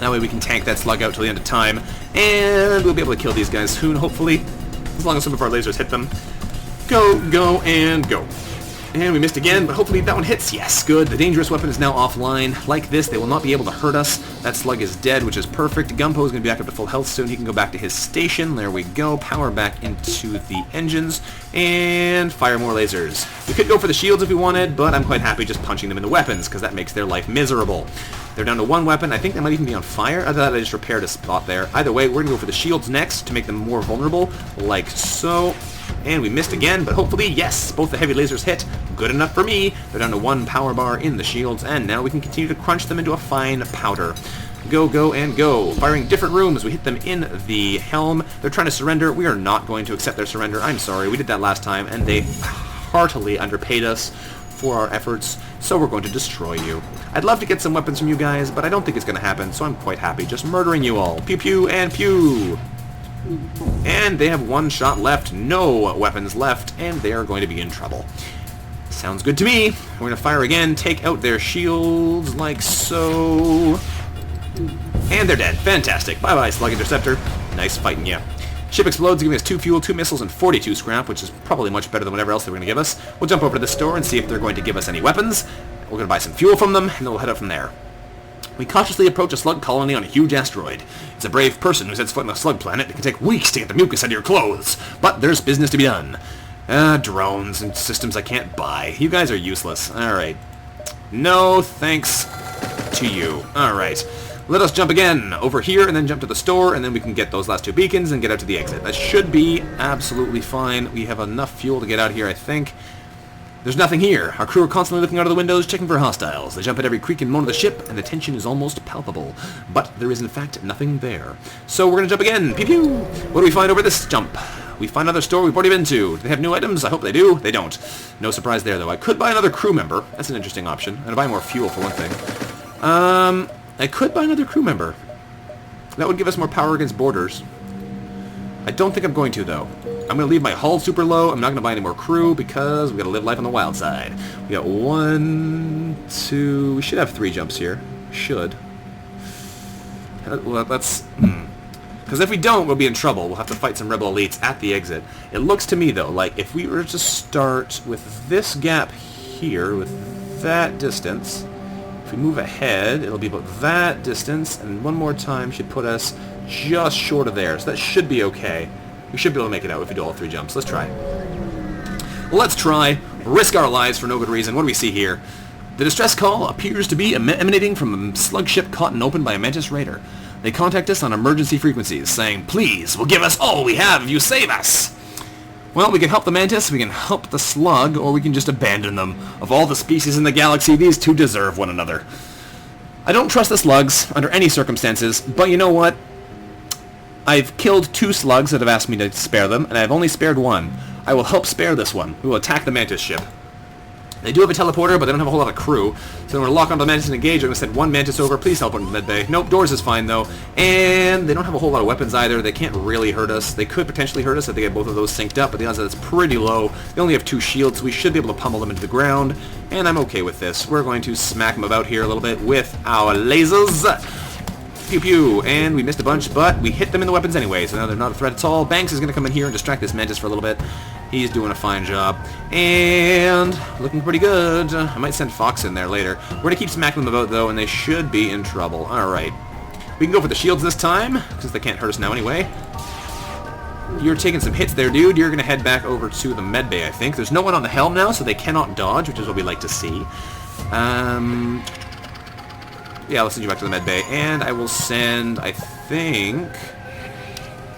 That way we can tank that slug out till the end of time, and we'll be able to kill these guys soon, hopefully, as long as some of our lasers hit them. Go, go, and go. And we missed again, but hopefully that one hits. Yes, good. The dangerous weapon is now offline. Like this, they will not be able to hurt us. That slug is dead, which is perfect. Gumpo is going to be back up to full health soon. He can go back to his station. There we go. Power back into the engines. And fire more lasers. We could go for the shields if we wanted, but I'm quite happy just punching them in the weapons, because that makes their life miserable. They're down to one weapon. I think they might even be on fire. I thought I just repaired a spot there. Either way, we're going to go for the shields next to make them more vulnerable, like so. And we missed again, but hopefully, yes, both the heavy lasers hit. Good enough for me. They're down to one power bar in the shields, and now we can continue to crunch them into a fine powder. Go, go, and go. Firing different rooms. We hit them in the helm. They're trying to surrender. We are not going to accept their surrender. I'm sorry. We did that last time, and they heartily underpaid us for our efforts, so we're going to destroy you. I'd love to get some weapons from you guys, but I don't think it's going to happen, so I'm quite happy just murdering you all. Pew, pew, and pew. And they have one shot left, no weapons left, and they are going to be in trouble. Sounds good to me. We're going to fire again, take out their shields like so. And they're dead. Fantastic. Bye-bye, Slug Interceptor. Nice fighting ya. Ship explodes, giving us 2 fuel, 2 missiles, and 42 scrap, which is probably much better than whatever else they were going to give us. We'll jump over to the store and see if they're going to give us any weapons. We're going to buy some fuel from them, and then we'll head out from there. We cautiously approach a slug colony on a huge asteroid. It's a brave person who sets foot on a slug planet. It can take weeks to get the mucus out of your clothes, but there's business to be done. Drones and systems I can't buy. You guys are useless. Alright. No thanks to you. Alright. Let us jump again over here and then jump to the store, and then we can get those last 2 beacons and get out to the exit. That should be absolutely fine. We have enough fuel to get out here, I think. There's nothing here. Our crew are constantly looking out of the windows, checking for hostiles. They jump at every creak and moan of the ship, and the tension is almost palpable. But there is, in fact, nothing there. So we're going to jump again. Pew pew! What do we find over this jump? We find another store we've already been to. Do they have new items? I hope they do. They don't. No surprise there, though. I could buy another crew member. That's an interesting option. And buy more fuel, for one thing. I could buy another crew member. That would give us more power against boarders. I don't think I'm going to, though. I'm going to leave my hull super low. I'm not going to buy any more crew because we got to live life on the wild side. We got 1, 2... We should have 3 jumps here. Should. Well, that's... Because if we don't, we'll be in trouble. We'll have to fight some rebel elites at the exit. It looks to me, though, like if we were to start with this gap here, with that distance, if we move ahead, it'll be about that distance, and one more time should put us just short of there. So that should be okay. We should be able to make it out if we do all 3 jumps. Let's try. Let's try. Risk our lives for no good reason. What do we see here? The distress call appears to be emanating from a slug ship caught and opened by a Mantis raider. They contact us on emergency frequencies, saying, "Please, we'll give us all we have if you save us." Well, we can help the Mantis, we can help the slug, or we can just abandon them. Of all the species in the galaxy, these two deserve one another. I don't trust the slugs under any circumstances, but you know what? I've killed 2 slugs that have asked me to spare them, and I've only spared 1. I will help spare this one. We will attack the Mantis ship. They do have a teleporter, but they don't have a whole lot of crew. So I'm going to lock onto the Mantis and engage. I'm going to send 1 Mantis over. Please help on the medbay. Nope, doors is fine, though. And they don't have a whole lot of weapons either. They can't really hurt us. They could potentially hurt us if they get both of those synced up, but the odds that it's pretty low. They only have 2 shields, so we should be able to pummel them into the ground. And I'm okay with this. We're going to smack them about here a little bit with our lasers. Pew pew, and we missed a bunch, but we hit them in the weapons anyway, so now they're not a threat at all. Banks is going to come in here and distract this Mantis for a little bit. He's doing a fine job. And looking pretty good. I might send Fox in there later. We're going to keep smacking them about, though, and they should be in trouble. Alright. We can go for the shields this time, since they can't hurt us now anyway. You're taking some hits there, dude. You're going to head back over to the medbay, I think. There's no one on the helm now, so they cannot dodge, which is what we like to see. Yeah, let's send you back to the medbay. And I will send, I think,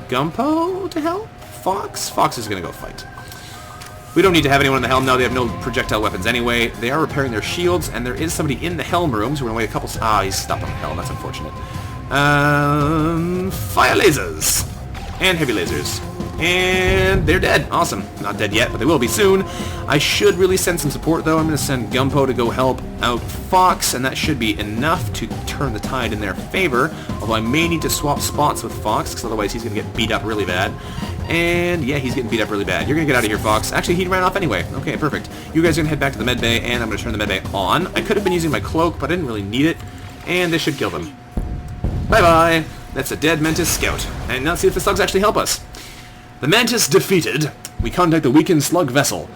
Gumpo to help? Fox? Fox is going to go fight. We don't need to have anyone in the helm now. They have no projectile weapons anyway. They are repairing their shields, and there is somebody in the helm room, so we're going to wait a couple... Ah, he's stopped on the helm. That's unfortunate. Fire lasers. And heavy lasers. And they're dead. Awesome. Not dead yet, but they will be soon. I should really send some support, though. I'm going to send Gumpo to go help out Fox, and that should be enough to turn the tide in their favor. Although I may need to swap spots with Fox, because otherwise he's going to get beat up really bad. And yeah, he's getting beat up really bad. You're going to get out of here, Fox. Actually, he ran off anyway. Okay, perfect. You guys are going to head back to the med bay, and I'm going to turn the med bay on. I could have been using my cloak, but I didn't really need it. And this should kill them. Bye-bye. That's a dead Mantis scout. And now let's see if the slugs actually help us. The Mantis defeated. We contact the weakened slug vessel.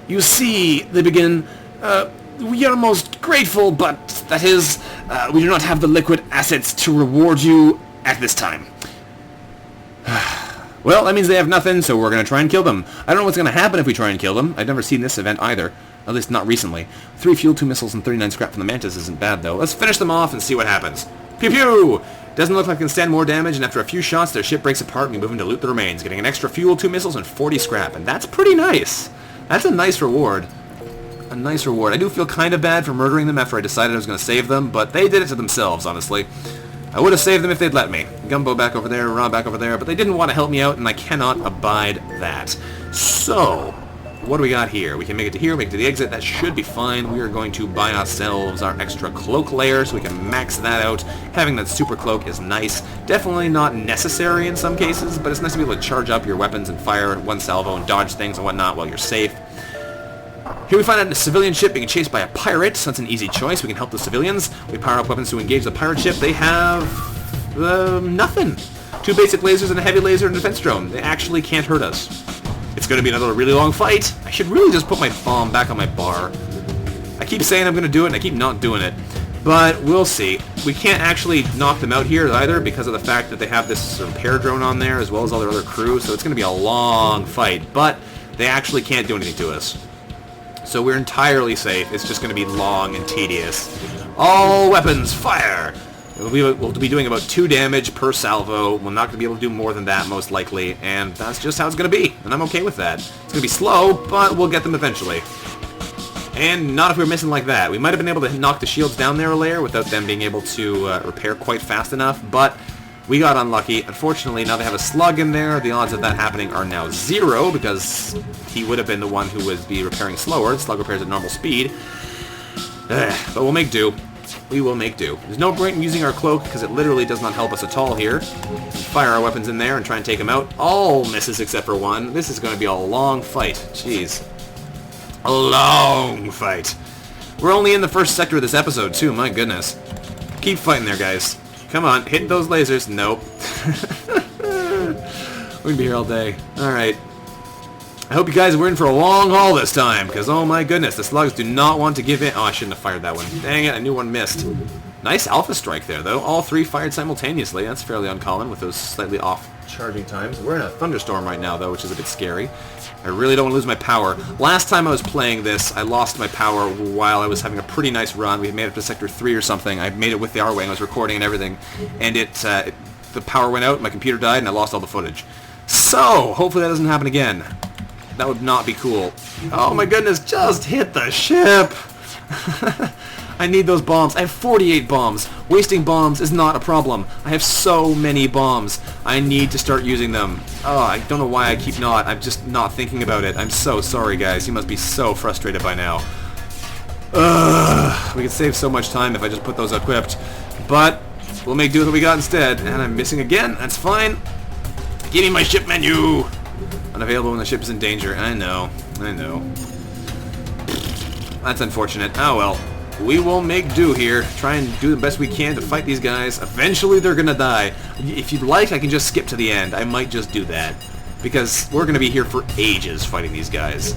You see, they begin, we are most grateful, but that is, we do not have the liquid assets to reward you at this time. Well, that means they have nothing, so we're going to try and kill them. I don't know what's going to happen if we try and kill them. I've never seen this event either. At least not recently. 3 fuel, 2 missiles, and 39 scrap from the Mantis isn't bad, though. Let's finish them off and see what happens. Pew pew! Doesn't look like it can stand more damage, and after a few shots, their ship breaks apart, and we move in to loot the remains, getting an extra fuel, 2 missiles, and 40 scrap. And that's pretty nice. That's a nice reward. A nice reward. I do feel kind of bad for murdering them after I decided I was going to save them, but they did it to themselves, honestly. I would have saved them if they'd let me. Gumbo back over there, Ra back over there, but they didn't want to help me out, and I cannot abide that. So, what do we got here? We can make it to here, make it to the exit. That should be fine. We are going to buy ourselves our extra cloak layer so we can max that out. Having that super cloak is nice. Definitely not necessary in some cases, but it's nice to be able to charge up your weapons and fire one salvo and dodge things and whatnot while you're safe. Here we find out a civilian ship being chased by a pirate, so that's an easy choice. We can help the civilians. We power up weapons to engage the pirate ship. They have... nothing. 2 basic lasers and a heavy laser and a defense drone. They actually can't hurt us. It's going to be another really long fight. I should really just put my bomb back on my bar. I keep saying I'm going to do it, and I keep not doing it. But we'll see. We can't actually knock them out here either because of the fact that they have this repair drone on there as well as all their other crew, so it's going to be a long fight. But they actually can't do anything to us. So we're entirely safe. It's just going to be long and tedious. All weapons, fire! We'll be doing about 2 damage per salvo. We're not going to be able to do more than that, most likely. And that's just how it's going to be. And I'm okay with that. It's going to be slow, but we'll get them eventually. And not if we were missing like that. We might have been able to knock the shields down there a layer without them being able to repair quite fast enough. But we got unlucky. Unfortunately, now they have a slug in there. The odds of that happening are now 0 because he would have been the one who would be repairing slower. The slug repairs at normal speed. But we'll make do. We will make do. There's no point in using our cloak because it literally does not help us at all here. Fire our weapons in there and try and take them out. All misses except for 1. This is going to be a long fight. Jeez. A long fight. We're only in the first sector of this episode too, my goodness. Keep fighting there, guys. Come on, hit those lasers. Nope. We're going to be here all day. Alright. I hope you guys were in for a long haul this time, because oh my goodness, the slugs do not want to give in. Oh, I shouldn't have fired that one. Dang it, I knew one missed. Nice alpha strike there, though. All 3 fired simultaneously. That's fairly uncommon with those slightly off charging times. We're in a thunderstorm right now, though, which is a bit scary. I really don't want to lose my power. Last time I was playing this, I lost my power while I was having a pretty nice run. We made it to Sector 3 or something. I made it with the Arwing. I was recording and everything. And the power went out, my computer died, and I lost all the footage. So, hopefully that doesn't happen again. That would not be cool. Oh my goodness, just hit the ship! I need those bombs. I have 48 bombs. Wasting bombs is not a problem. I have so many bombs. I need to start using them. Oh, I don't know why I keep not. I'm just not thinking about it. I'm so sorry, guys. You must be so frustrated by now. We could save so much time if I just put those equipped. But we'll make do with what we got instead. And I'm missing again. That's fine. Give me my ship menu! Unavailable when the ship is in danger. I know. That's unfortunate. Oh well. We will make do here. Try and do the best we can to fight these guys. Eventually they're gonna die. If you'd like, I can just skip to the end. I might just do that. Because we're gonna be here for ages fighting these guys.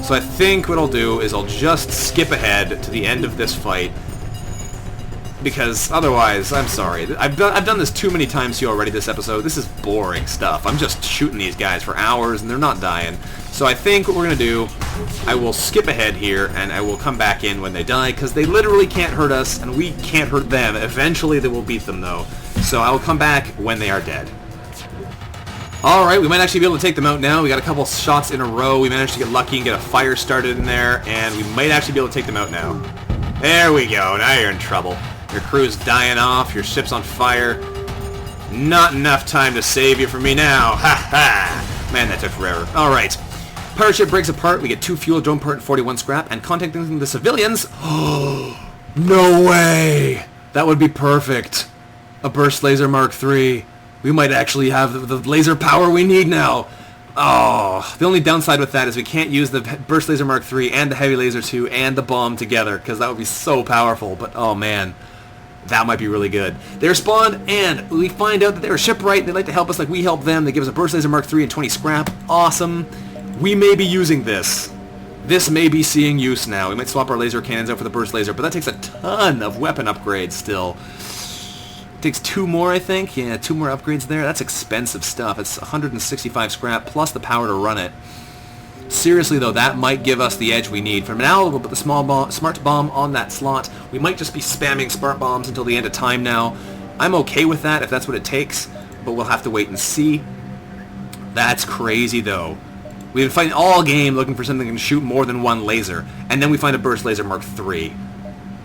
So I think what I'll do is I'll just skip ahead to the end of this fight. Because otherwise, I'm sorry. I've done this too many times to you already this episode. This is boring stuff. I'm just shooting these guys for hours and they're not dying. So I think what we're going to do, I will skip ahead here and I will come back in when they die because they literally can't hurt us and we can't hurt them. Eventually they will beat them though. So I will come back when they are dead. Alright, we might actually be able to take them out now. We got a couple shots in a row. We managed to get lucky and get a fire started in there, and we might actually be able to take them out now. There we go. Now you're in trouble. Your crew's dying off. Your ship's on fire. Not enough time to save you from me now. Ha ha! Man, that took forever. Alright. Pirate ship breaks apart. We get 2 fuel, drone part, and 41 scrap. And contacting the civilians... No way! That would be perfect. A burst laser Mark III. We might actually have the laser power we need now. Oh, the only downside with that is we can't use the burst laser Mark III and the heavy laser 2 and the bomb together, because that would be so powerful. But oh man, that might be really good. They respond, and we find out that they're shipwright. They'd like to help us like we help them. They give us a burst laser Mark III and 20 scrap. Awesome. We may be using this. This may be seeing use now. We might swap our laser cannons out for the burst laser, but that takes a ton of weapon upgrades still. Takes 2 more, I think. Yeah, 2 more upgrades there. That's expensive stuff. It's 165 scrap plus the power to run it. Seriously, though, that might give us the edge we need. For now, we'll put the smart bomb on that slot. We might just be spamming smart bombs until the end of time now. I'm okay with that if that's what it takes, but we'll have to wait and see. That's crazy, though. We've been fighting all game looking for something that can shoot more than 1 laser, and then we find a burst laser Mark III.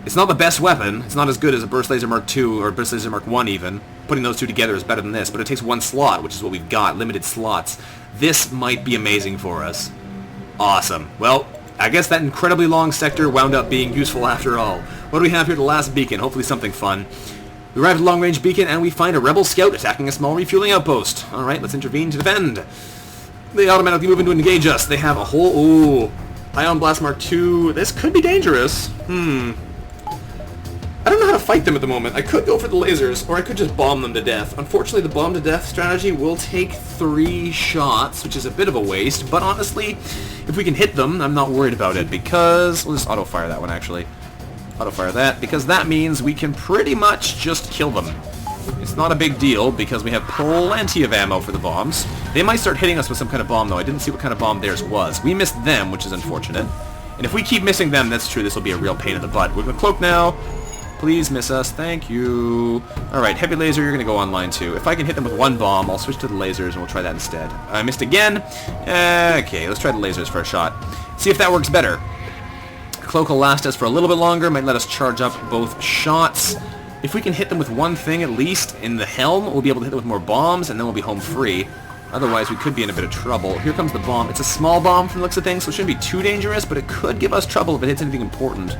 It's not the best weapon. It's not as good as a burst laser Mark II or a burst laser Mark I even. Putting those 2 together is better than this, but it takes 1 slot, which is what we've got, limited slots. This might be amazing for us. Awesome. Well, I guess that incredibly long sector wound up being useful after all. What do we have here at the last beacon? Hopefully something fun. We arrive at the long-range beacon, and we find a rebel scout attacking a small refueling outpost. Alright, let's intervene to defend. They automatically move in to engage us. They have a whole... Ooh. Ion Blast Mark II. This could be dangerous. I don't know how to fight them at the moment. I could go for the lasers, or I could just bomb them to death. Unfortunately, the bomb to death strategy will take 3 shots, which is a bit of a waste, but honestly, if we can hit them, I'm not worried about it, because... We'll just auto-fire that one, actually. Auto-fire that, because that means we can pretty much just kill them. It's not a big deal, because we have plenty of ammo for the bombs. They might start hitting us with some kind of bomb, though. I didn't see what kind of bomb theirs was. We missed them, which is unfortunate. And if we keep missing them, that's true, this will be a real pain in the butt. We're going to cloak now. Please miss us. Thank you. Alright, heavy laser, you're going to go online too. If I can hit them with 1 bomb, I'll switch to the lasers and we'll try that instead. I missed again. Okay, let's try the lasers for a shot. See if that works better. Cloak will last us for a little bit longer, might let us charge up both shots. If we can hit them with 1 thing at least in the helm, we'll be able to hit them with more bombs and then we'll be home free. Otherwise, we could be in a bit of trouble. Here comes the bomb. It's a small bomb from the looks of things, so it shouldn't be too dangerous, but it could give us trouble if it hits anything important.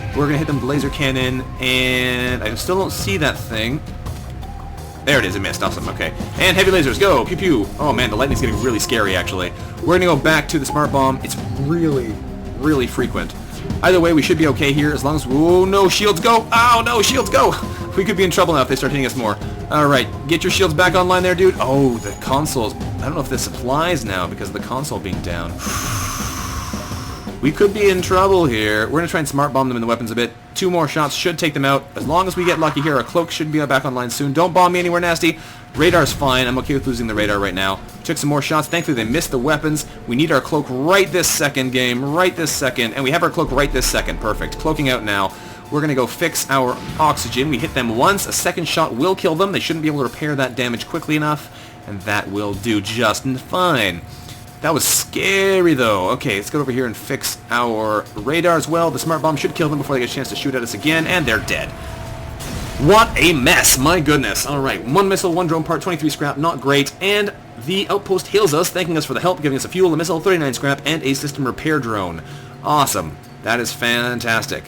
We're going to hit them with laser cannon, and I still don't see that thing. There it is, it missed. Awesome, okay. And heavy lasers, go! Pew pew! Oh man, the lightning's getting really scary, actually. We're going to go back to the smart bomb. It's really, really frequent. Either way, we should be okay here, as long as... Oh no, shields go! Oh no, shields go! We could be in trouble now if they start hitting us more. Alright, get your shields back online there, dude. Oh, the consoles. I don't know if this applies now, because of the console being down. We could be in trouble here. We're going to try and smart bomb them in the weapons a bit. 2 more shots should take them out. As long as we get lucky here, our cloak should be back online soon. Don't bomb me anywhere nasty. Radar's fine. I'm okay with losing the radar right now. Took some more shots. Thankfully, they missed the weapons. We need our cloak right this second, game. Right this second. And we have our cloak right this second. Perfect. Cloaking out now. We're going to go fix our oxygen. We hit them once. A second shot will kill them. They shouldn't be able to repair that damage quickly enough. And that will do just fine. That was scary, though. Okay, let's go over here and fix our radar as well. The smart bomb should kill them before they get a chance to shoot at us again, and they're dead. What a mess, my goodness. All right, 1 missile, 1 drone part, 23 scrap, not great. And the outpost hails us, thanking us for the help, giving us a fuel, a missile, 39 scrap, and a system repair drone. Awesome. That is fantastic.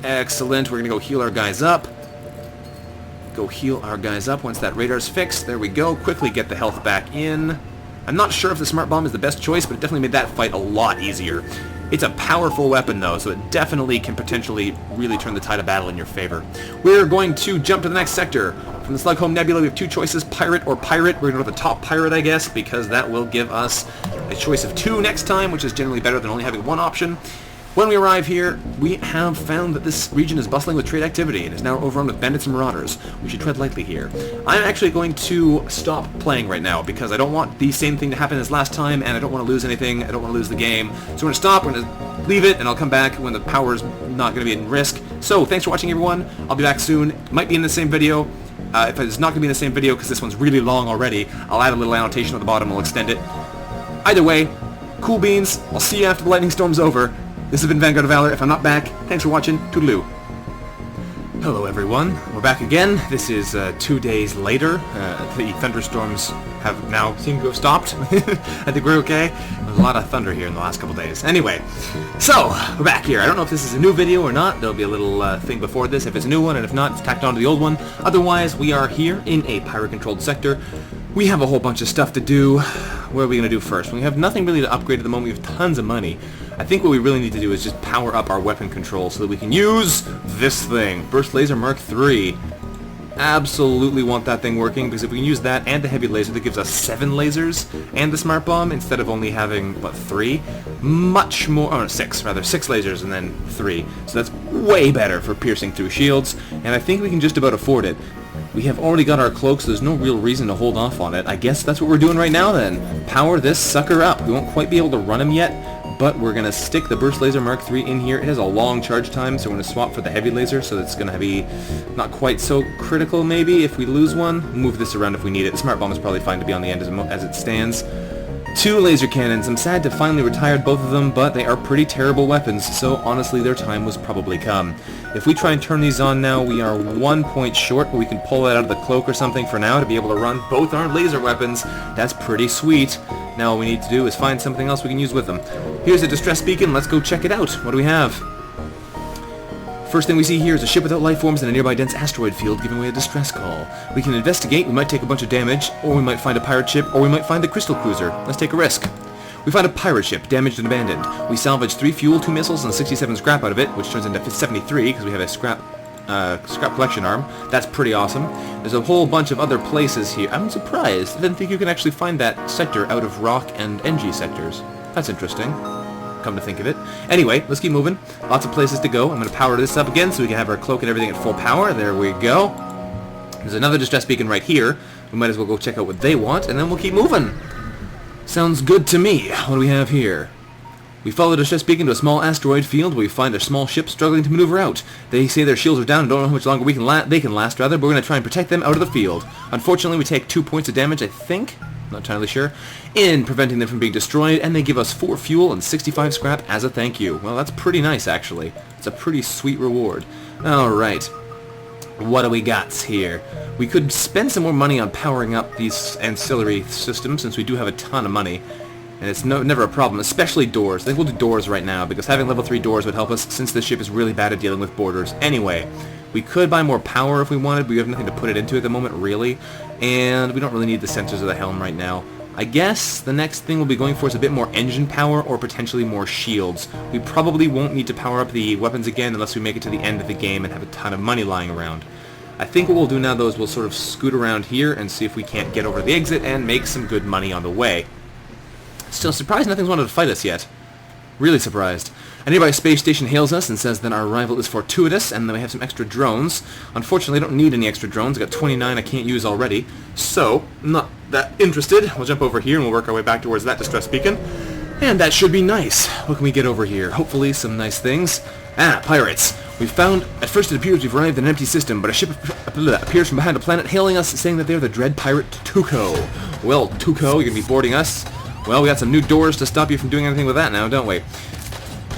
Excellent. We're going to go heal our guys up. Go heal our guys up once that radar's fixed. There we go. Quickly get the health back in. I'm not sure if the smart bomb is the best choice, but it definitely made that fight a lot easier. It's a powerful weapon, though, so it definitely can potentially really turn the tide of battle in your favor. We're going to jump to the next sector. From the Slug home Nebula, we have 2 choices, pirate or pirate. We're going to go with the top pirate, I guess, because that will give us a choice of 2 next time, which is generally better than only having 1 option. When we arrive here, we have found that this region is bustling with trade activity and is now overrun with bandits and marauders. We should tread lightly here. I'm actually going to stop playing right now because I don't want the same thing to happen as last time, and I don't want to lose anything. I don't want to lose the game. So we're going to stop, we're going to leave it, and I'll come back when the power's not going to be in risk. So, thanks for watching, everyone. I'll be back soon. Might be in the same video. If it's not going to be in the same video because this one's really long already, I'll add a little annotation at the bottom, we'll extend it. Either way, cool beans, I'll see you after the lightning storm's over. This has been VanguardOfValor. If I'm not back, thanks for watching, toodaloo. Hello everyone, we're back again. This is 2 days later. The thunderstorms have now seemed to have stopped. I think we're okay. There's a lot of thunder here in the last couple days. Anyway, so we're back here. I don't know if this is a new video or not. There'll be a little thing before this if it's a new one, and if not, it's tacked on to the old one. Otherwise, we are here in a pirate-controlled sector. We have a whole bunch of stuff to do. What are we going to do first? We have nothing really to upgrade at the moment. We have tons of money. I think what we really need to do is just power up our weapon control so that we can use this thing. Burst Laser Mark III. Absolutely want that thing working, because if we can use that and the heavy laser, that gives us 7 lasers and the smart bomb instead of only having, what, 3? Much more, oh no, 6 rather, 6 lasers and then 3. So that's way better for piercing through shields, and I think we can just about afford it. We have already got our cloak, so there's no real reason to hold off on it. I guess that's what we're doing right now then. Power this sucker up. We won't quite be able to run him yet, but we're going to stick the Burst Laser Mark III in here. It has a long charge time, so we're going to swap for the heavy laser, so it's going to be not quite so critical maybe if we lose one. Move this around if we need it. The smart bomb is probably fine to be on the end as it stands. 2 laser cannons. I'm sad to finally retire both of them, but they are pretty terrible weapons, so honestly their time was probably come. If we try and turn these on now, we are 1 point short, but we can pull that out of the cloak or something for now to be able to run both our laser weapons. That's pretty sweet. Now all we need to do is find something else we can use with them. Here's a distress beacon. Let's go check it out. What do we have? First thing we see here is a ship without life forms in a nearby dense asteroid field giving away a distress call. We can investigate, we might take a bunch of damage, or we might find a pirate ship, or we might find the crystal cruiser. Let's take a risk. We find a pirate ship, damaged and abandoned. We salvage 3 fuel, 2 missiles, and 67 scrap out of it, which turns into 73 because we have a scrap collection arm. That's pretty awesome. There's a whole bunch of other places here. I'm surprised. I didn't think you can actually find that sector out of rock and NG sectors. That's interesting. Come to think of it. Anyway, let's keep moving. Lots of places to go. I'm going to power this up again so we can have our cloak and everything at full power. There we go. There's another distress beacon right here. We might as well go check out what they want, and then we'll keep moving. Sounds good to me. What do we have here? We follow the distress beacon to a small asteroid field where we find a small ship struggling to maneuver out. They say their shields are down and don't know how much longer they can last, rather, but we're going to try and protect them out of the field. Unfortunately, we take 2 points of damage, I think. Not entirely sure, in preventing them from being destroyed, and they give us 4 fuel and 65 scrap as a thank you. Well, that's pretty nice, actually. It's a pretty sweet reward. Alright. What do we got here? We could spend some more money on powering up these ancillary systems, since we do have a ton of money. And it's never a problem, especially doors. I think we'll do doors right now, because having level 3 doors would help us, since this ship is really bad at dealing with borders. Anyway, we could buy more power if we wanted, but we have nothing to put it into at the moment, really. And we don't really need the sensors of the helm right now. I guess the next thing we'll be going for is a bit more engine power, or potentially more shields. We probably won't need to power up the weapons again unless we make it to the end of the game and have a ton of money lying around. I think what we'll do now, though, is we'll sort of scoot around here and see if we can't get over the exit and make some good money on the way. Still surprised nothing's wanted to fight us yet. Really surprised. A nearby space station hails us and says that our arrival is fortuitous and that we have some extra drones. Unfortunately, I don't need any extra drones. I got 29 I can't use already. So, I'm not that interested. We'll jump over here and we'll work our way back towards that distress beacon. And that should be nice. What can we get over here? Hopefully some nice things. Ah, pirates. We found, at first it appears we've arrived in an empty system, but a ship appears from behind a planet hailing us, saying that they're the dread pirate Tuco. Well, Tuco, you're going to be boarding us. Well, we got some new doors to stop you from doing anything with that now, don't we?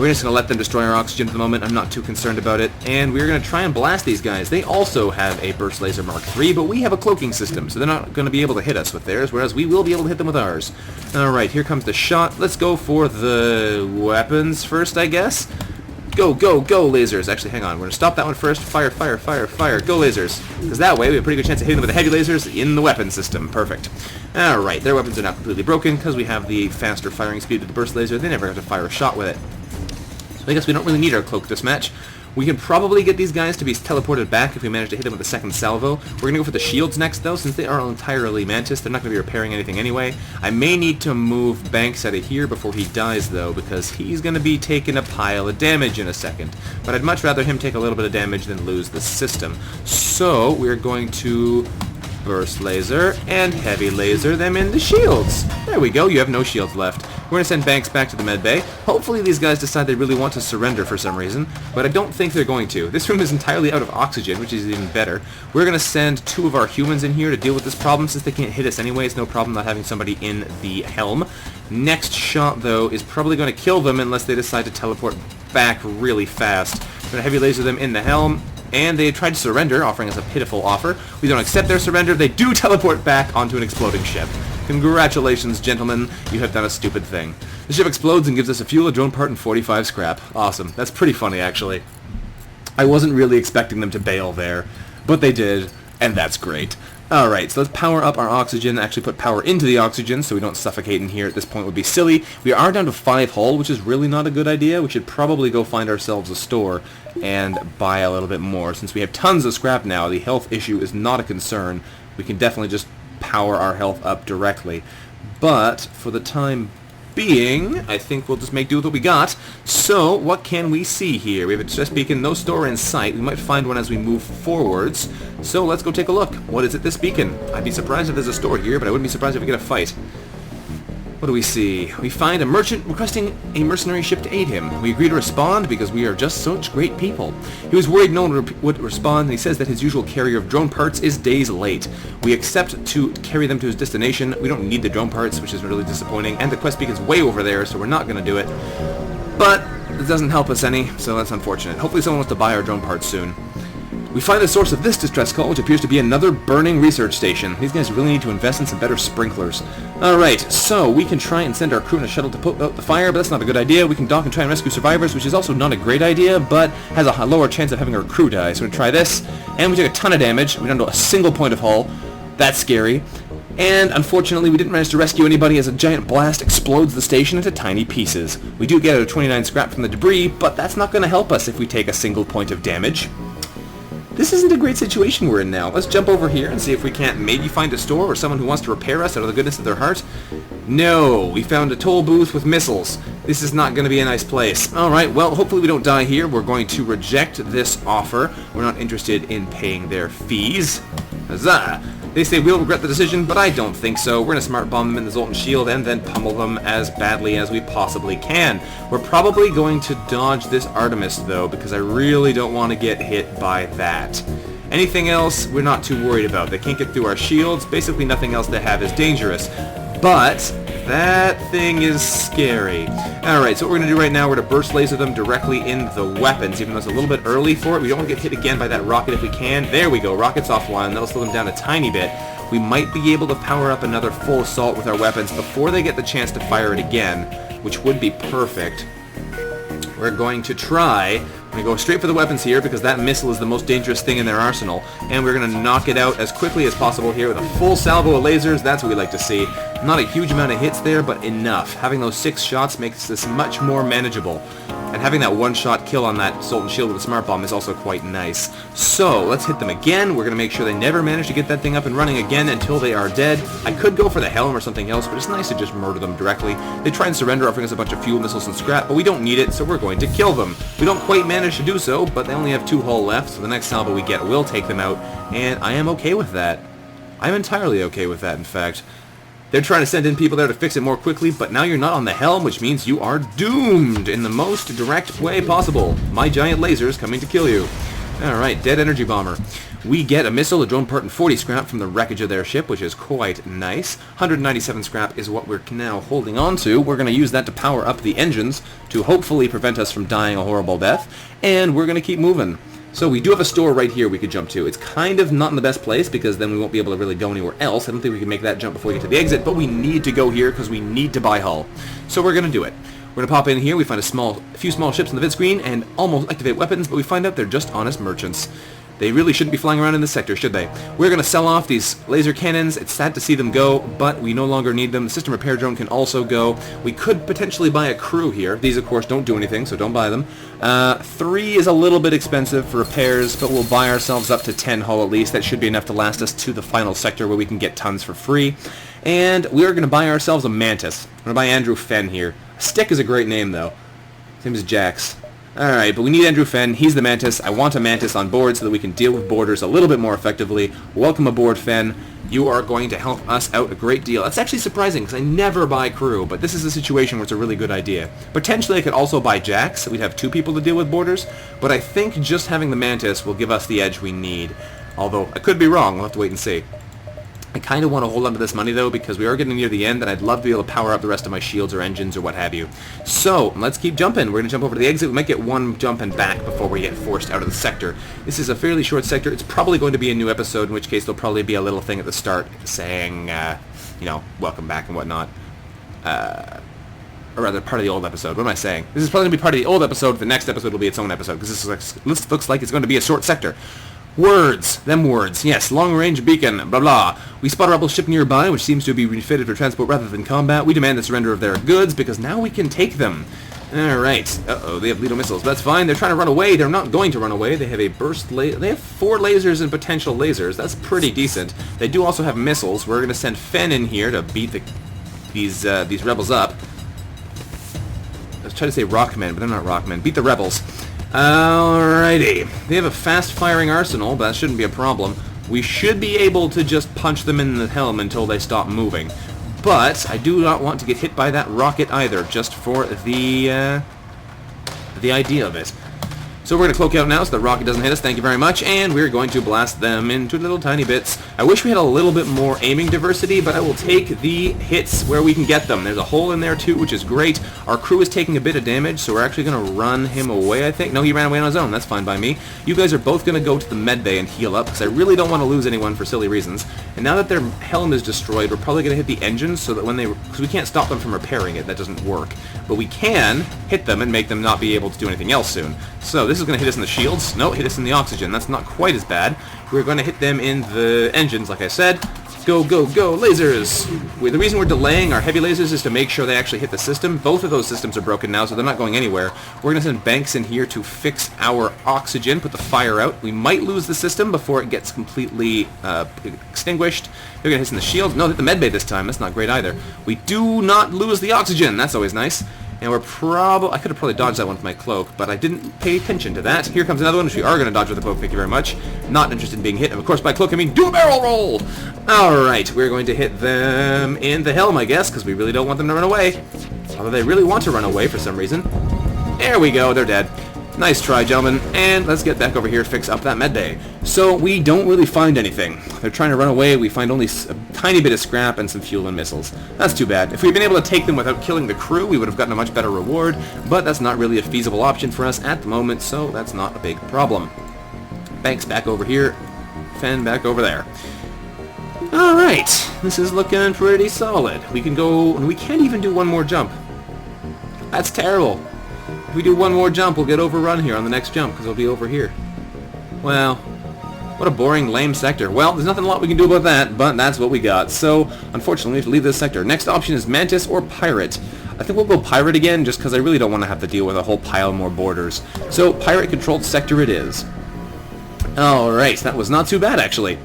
We're just going to let them destroy our oxygen for the moment. I'm not too concerned about it. And we're going to try and blast these guys. They also have a Burst Laser Mark III, but we have a cloaking system, so they're not going to be able to hit us with theirs, whereas we will be able to hit them with ours. Alright, here comes the shot. Let's go for the weapons first, I guess. Go, go, go, lasers. Actually, hang on. We're going to stop that one first. Fire, fire, fire, fire. Go, lasers. Because that way we have a pretty good chance of hitting them with the heavy lasers in the weapon system. Perfect. Alright, their weapons are now completely broken because we have the faster firing speed of the burst laser. They never have to fire a shot with it. So I guess we don't really need our cloak this match. We can probably get these guys to be teleported back if we manage to hit them with a second salvo. We're going to go for the shields next, though, since they are entirely Mantis. They're not going to be repairing anything anyway. I may need to move Banks out of here before he dies, though, because he's going to be taking a pile of damage in a second. But I'd much rather him take a little bit of damage than lose the system. So we're going to burst laser and heavy laser them in the shields. There we go. You have no shields left. We're going to send Banks back to the med bay. Hopefully these guys decide they really want to surrender for some reason, but I don't think they're going to. This room is entirely out of oxygen, which is even better. We're going to send 2 of our humans in here to deal with this problem. Since they can't hit us anyway, it's no problem not having somebody in the helm. Next shot, though, is probably going to kill them unless they decide to teleport back really fast. We're going to heavy laser them in the helm, and they tried to surrender, offering us a pitiful offer. We don't accept their surrender. They do teleport back onto an exploding ship. Congratulations, gentlemen. You have done a stupid thing. The ship explodes and gives us a fuel, a drone part, and 45 scrap. Awesome. That's pretty funny, actually. I wasn't really expecting them to bail there, but they did, and that's great. Alright, so let's power up our oxygen, actually put power into the oxygen so we don't suffocate in here. At this point would be silly. We are down to 5 hull, which is really not a good idea. We should probably go find ourselves a store and buy a little bit more. Since we have tons of scrap now, the health issue is not a concern. We can definitely just power our health up directly. But for the time being, I think we'll just make do with what we got. So, what can we see here? We have a distress beacon, no store in sight. We might find one as we move forwards. So let's go take a look. What is it, this beacon? I'd be surprised if there's a store here, but I wouldn't be surprised if we get a fight. What do we see? We find a merchant requesting a mercenary ship to aid him. We agree to respond because we are just such great people. He was worried no one would respond, and he says that his usual carrier of drone parts is days late. We accept to carry them to his destination. We don't need the drone parts, which is really disappointing, and the quest beacon's way over there, so we're not going to do it. But it doesn't help us any, so that's unfortunate. Hopefully someone wants to buy our drone parts soon. We find the source of this distress call, which appears to be another burning research station. These guys really need to invest in some better sprinklers. Alright, so we can try and send our crew in a shuttle to put out the fire, but that's not a good idea. We can dock and try and rescue survivors, which is also not a great idea, but has a lower chance of having our crew die. So we're going to try this, and we take a ton of damage. We're down to a single point of hull. That's scary. And unfortunately, we didn't manage to rescue anybody as a giant blast explodes the station into tiny pieces. We do get a 29 scrap from the debris, but that's not going to help us if we take a single point of damage. This isn't a great situation we're in now. Let's jump over here and see if we can't maybe find a store or someone who wants to repair us out of the goodness of their heart. No, we found a toll booth with missiles. This is not going to be a nice place. Alright, well, hopefully we don't die here. We're going to reject this offer. We're not interested in paying their fees. Huzzah! They say we'll regret the decision, but I don't think so. We're going to smart bomb them in the Zoltan shield and then pummel them as badly as we possibly can. We're probably going to dodge this Artemis, though, because I really don't want to get hit by that. Anything else, we're not too worried about. They can't get through our shields. Basically, nothing else they have is dangerous. But that thing is scary. Alright, so what we're going to do right now, we're going to burst laser them directly in the weapons, even though it's a little bit early for it. We don't want to get hit again by that rocket if we can. There we go, rocket's offline. That'll slow them down a tiny bit. We might be able to power up another full assault with our weapons before they get the chance to fire it again, which would be perfect. We're going to try... We're going to go straight for the weapons here because that missile is the most dangerous thing in their arsenal. And we're going to knock it out as quickly as possible here with a full salvo of lasers. That's what we like to see. Not a huge amount of hits there, but enough. Having those 6 shots makes this much more manageable. And having that one-shot kill on that Zoltan shield with a smart bomb is also quite nice. So, let's hit them again. We're going to make sure they never manage to get that thing up and running again until they are dead. I could go for the helm or something else, but it's nice to just murder them directly. They try and surrender, offering us a bunch of fuel, missiles, and scrap, but we don't need it, so we're going to kill them. We don't quite manage to do so, but they only have 2 hull left, so the next salvo we get will take them out, and I am okay with that. I'm entirely okay with that, in fact. They're trying to send in people there to fix it more quickly, but now you're not on the helm, which means you are doomed in the most direct way possible. My giant laser's coming to kill you. Alright, dead energy bomber. We get a missile, a drone part, and 40 scrap from the wreckage of their ship, which is quite nice. 197 scrap is what we're now holding on to. We're going to use that to power up the engines to hopefully prevent us from dying a horrible death, and we're going to keep moving. So we do have a store right here we could jump to. It's kind of not in the best place because then we won't be able to really go anywhere else. I don't think we can make that jump before we get to the exit, but we need to go here because we need to buy hull. So we're going to do it. We're going to pop in here. We find a few small ships on the vid screen and almost activate weapons, but we find out they're just honest merchants. They really shouldn't be flying around in this sector, should they? We're going to sell off these laser cannons. It's sad to see them go, but we no longer need them. The system repair drone can also go. We could potentially buy a crew here. These, of course, don't do anything, so don't buy them. 3 is a little bit expensive for repairs, but we'll buy ourselves up to 10 hull at least. That should be enough to last us to the final sector where we can get tons for free. And we're going to buy ourselves a Mantis. We're going to buy Andrew Fenn here. Stick is a great name, though. His name is Jax. Alright, but we need Andrew Fenn. He's the Mantis. I want a Mantis on board so that we can deal with borders a little bit more effectively. Welcome aboard, Fenn. you are going to help us out a great deal. That's actually surprising, because I never buy crew, but this is a situation where it's a really good idea. Potentially I could also buy jacks, so we'd have 2 people to deal with borders, but I think just having the Mantis will give us the edge we need. Although, I could be wrong, we'll have to wait and see. I kind of want to hold on to this money, though, because we are getting near the end, and I'd love to be able to power up the rest of my shields or engines or what have you. So, let's keep jumping. We're going to jump over to the exit. We might get one jump and back before we get forced out of the sector. This is a fairly short sector. It's probably going to be a new episode, in which case there'll probably be a little thing at the start saying, you know, welcome back and whatnot. Or rather, part of the old episode. What am I saying? This is probably going to be part of the old episode. The next episode will be its own episode, because this looks like it's going to be a short sector. Words. Them words. Yes, long-range beacon. Blah, blah. We spot a rebel ship nearby, which seems to be refitted for transport rather than combat. We demand the surrender of their goods, because now we can take them. Alright. Uh-oh, they have Lido missiles. That's fine. They're trying to run away. They're not going to run away. They have a burst laser. They have 4 lasers and potential lasers. That's pretty decent. They do also have missiles. We're going to send Fen in here to beat these rebels up. I was trying to say Rockmen, but they're not Rockmen. Beat the rebels. Alrighty. They have a fast-firing arsenal, but that shouldn't be a problem. We should be able to just punch them in the helm until they stop moving. But I do not want to get hit by that rocket either, just for the idea of it. So we're going to cloak out now so the rocket doesn't hit us, thank you very much, and we're going to blast them into little tiny bits. I wish we had a little bit more aiming diversity, but I will take the hits where we can get them. There's a hole in there too, which is great. Our crew is taking a bit of damage, so we're actually going to run him away, I think. No, he ran away on his own, that's fine by me. You guys are both going to go to the med bay and heal up, because I really don't want to lose anyone for silly reasons. And now that their helm is destroyed, we're probably going to hit the engines, so that when they... because we can't stop them from repairing it, that doesn't work. But we can hit them and make them not be able to do anything else soon. So this is going to hit us in the shields. No, hit us in the oxygen. That's not quite as bad. We're going to hit them in the engines, like I said. Go, go, go, lasers! The reason we're delaying our heavy lasers is to make sure they actually hit the system. Both of those systems are broken now, so they're not going anywhere. We're going to send Banks in here to fix our oxygen, put the fire out. We might lose the system before it gets completely extinguished. They're going to hit us in the shield. No, hit the medbay this time. That's not great either. We do not lose the oxygen. That's always nice. And we're I could have probably dodged that one with my cloak, but I didn't pay attention to that. Here comes another one, which we are going to dodge with the cloak, thank you very much. Not interested in being hit. And of course, by cloak, I mean do a barrel roll! Alright, we're going to hit them in the helm, I guess, because we really don't want them to run away. Although they really want to run away for some reason. There we go, they're dead. Nice try, gentlemen. And let's get back over here, fix up that med bay. So we don't really find anything. They're trying to run away. We find only a tiny bit of scrap and some fuel and missiles. That's too bad. If we'd been able to take them without killing the crew, we would have gotten a much better reward, but that's not really a feasible option for us at the moment, so that's not a big problem. Banks back over here. Fen back over there. Alright, this is looking pretty solid. We can go, and we can't even do one more jump. That's terrible. If we do one more jump, we'll get overrun here on the next jump, because it'll be over here. Well, what a boring, lame sector. Well, there's nothing a lot we can do about that, but that's what we got. So, unfortunately, we have to leave this sector. Next option is Mantis or Pirate. I think we'll go Pirate again, just because I really don't want to have to deal with a whole pile more borders. So, Pirate-controlled sector it is. Alright, that was not too bad, actually.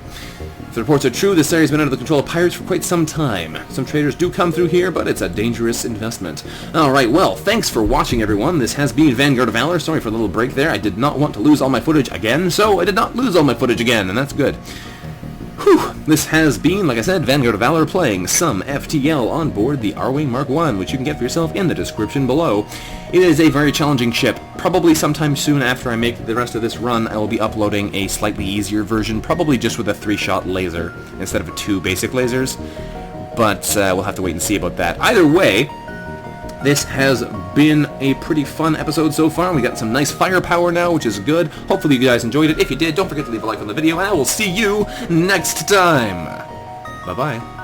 If the reports are true, this area has been under the control of pirates for quite some time. Some traders do come through here, but it's a dangerous investment. Alright, well, thanks for watching, everyone. This has been Vanguard of Valor. Sorry for the little break there. I did not want to lose all my footage again, so I did not lose all my footage again, and that's good. Whew! This has been, like I said, Vanguard of Valor playing some FTL on board the Arwing Mark I, which you can get for yourself in the description below. It is a very challenging ship. Probably sometime soon after I make the rest of this run, I will be uploading a slightly easier version, probably just with a 3-shot laser instead of 2 basic lasers. But we'll have to wait and see about that. Either way, this has been a pretty fun episode so far. We got some nice firepower now, which is good. Hopefully you guys enjoyed it. If you did, don't forget to leave a like on the video, and I will see you next time. Bye-bye.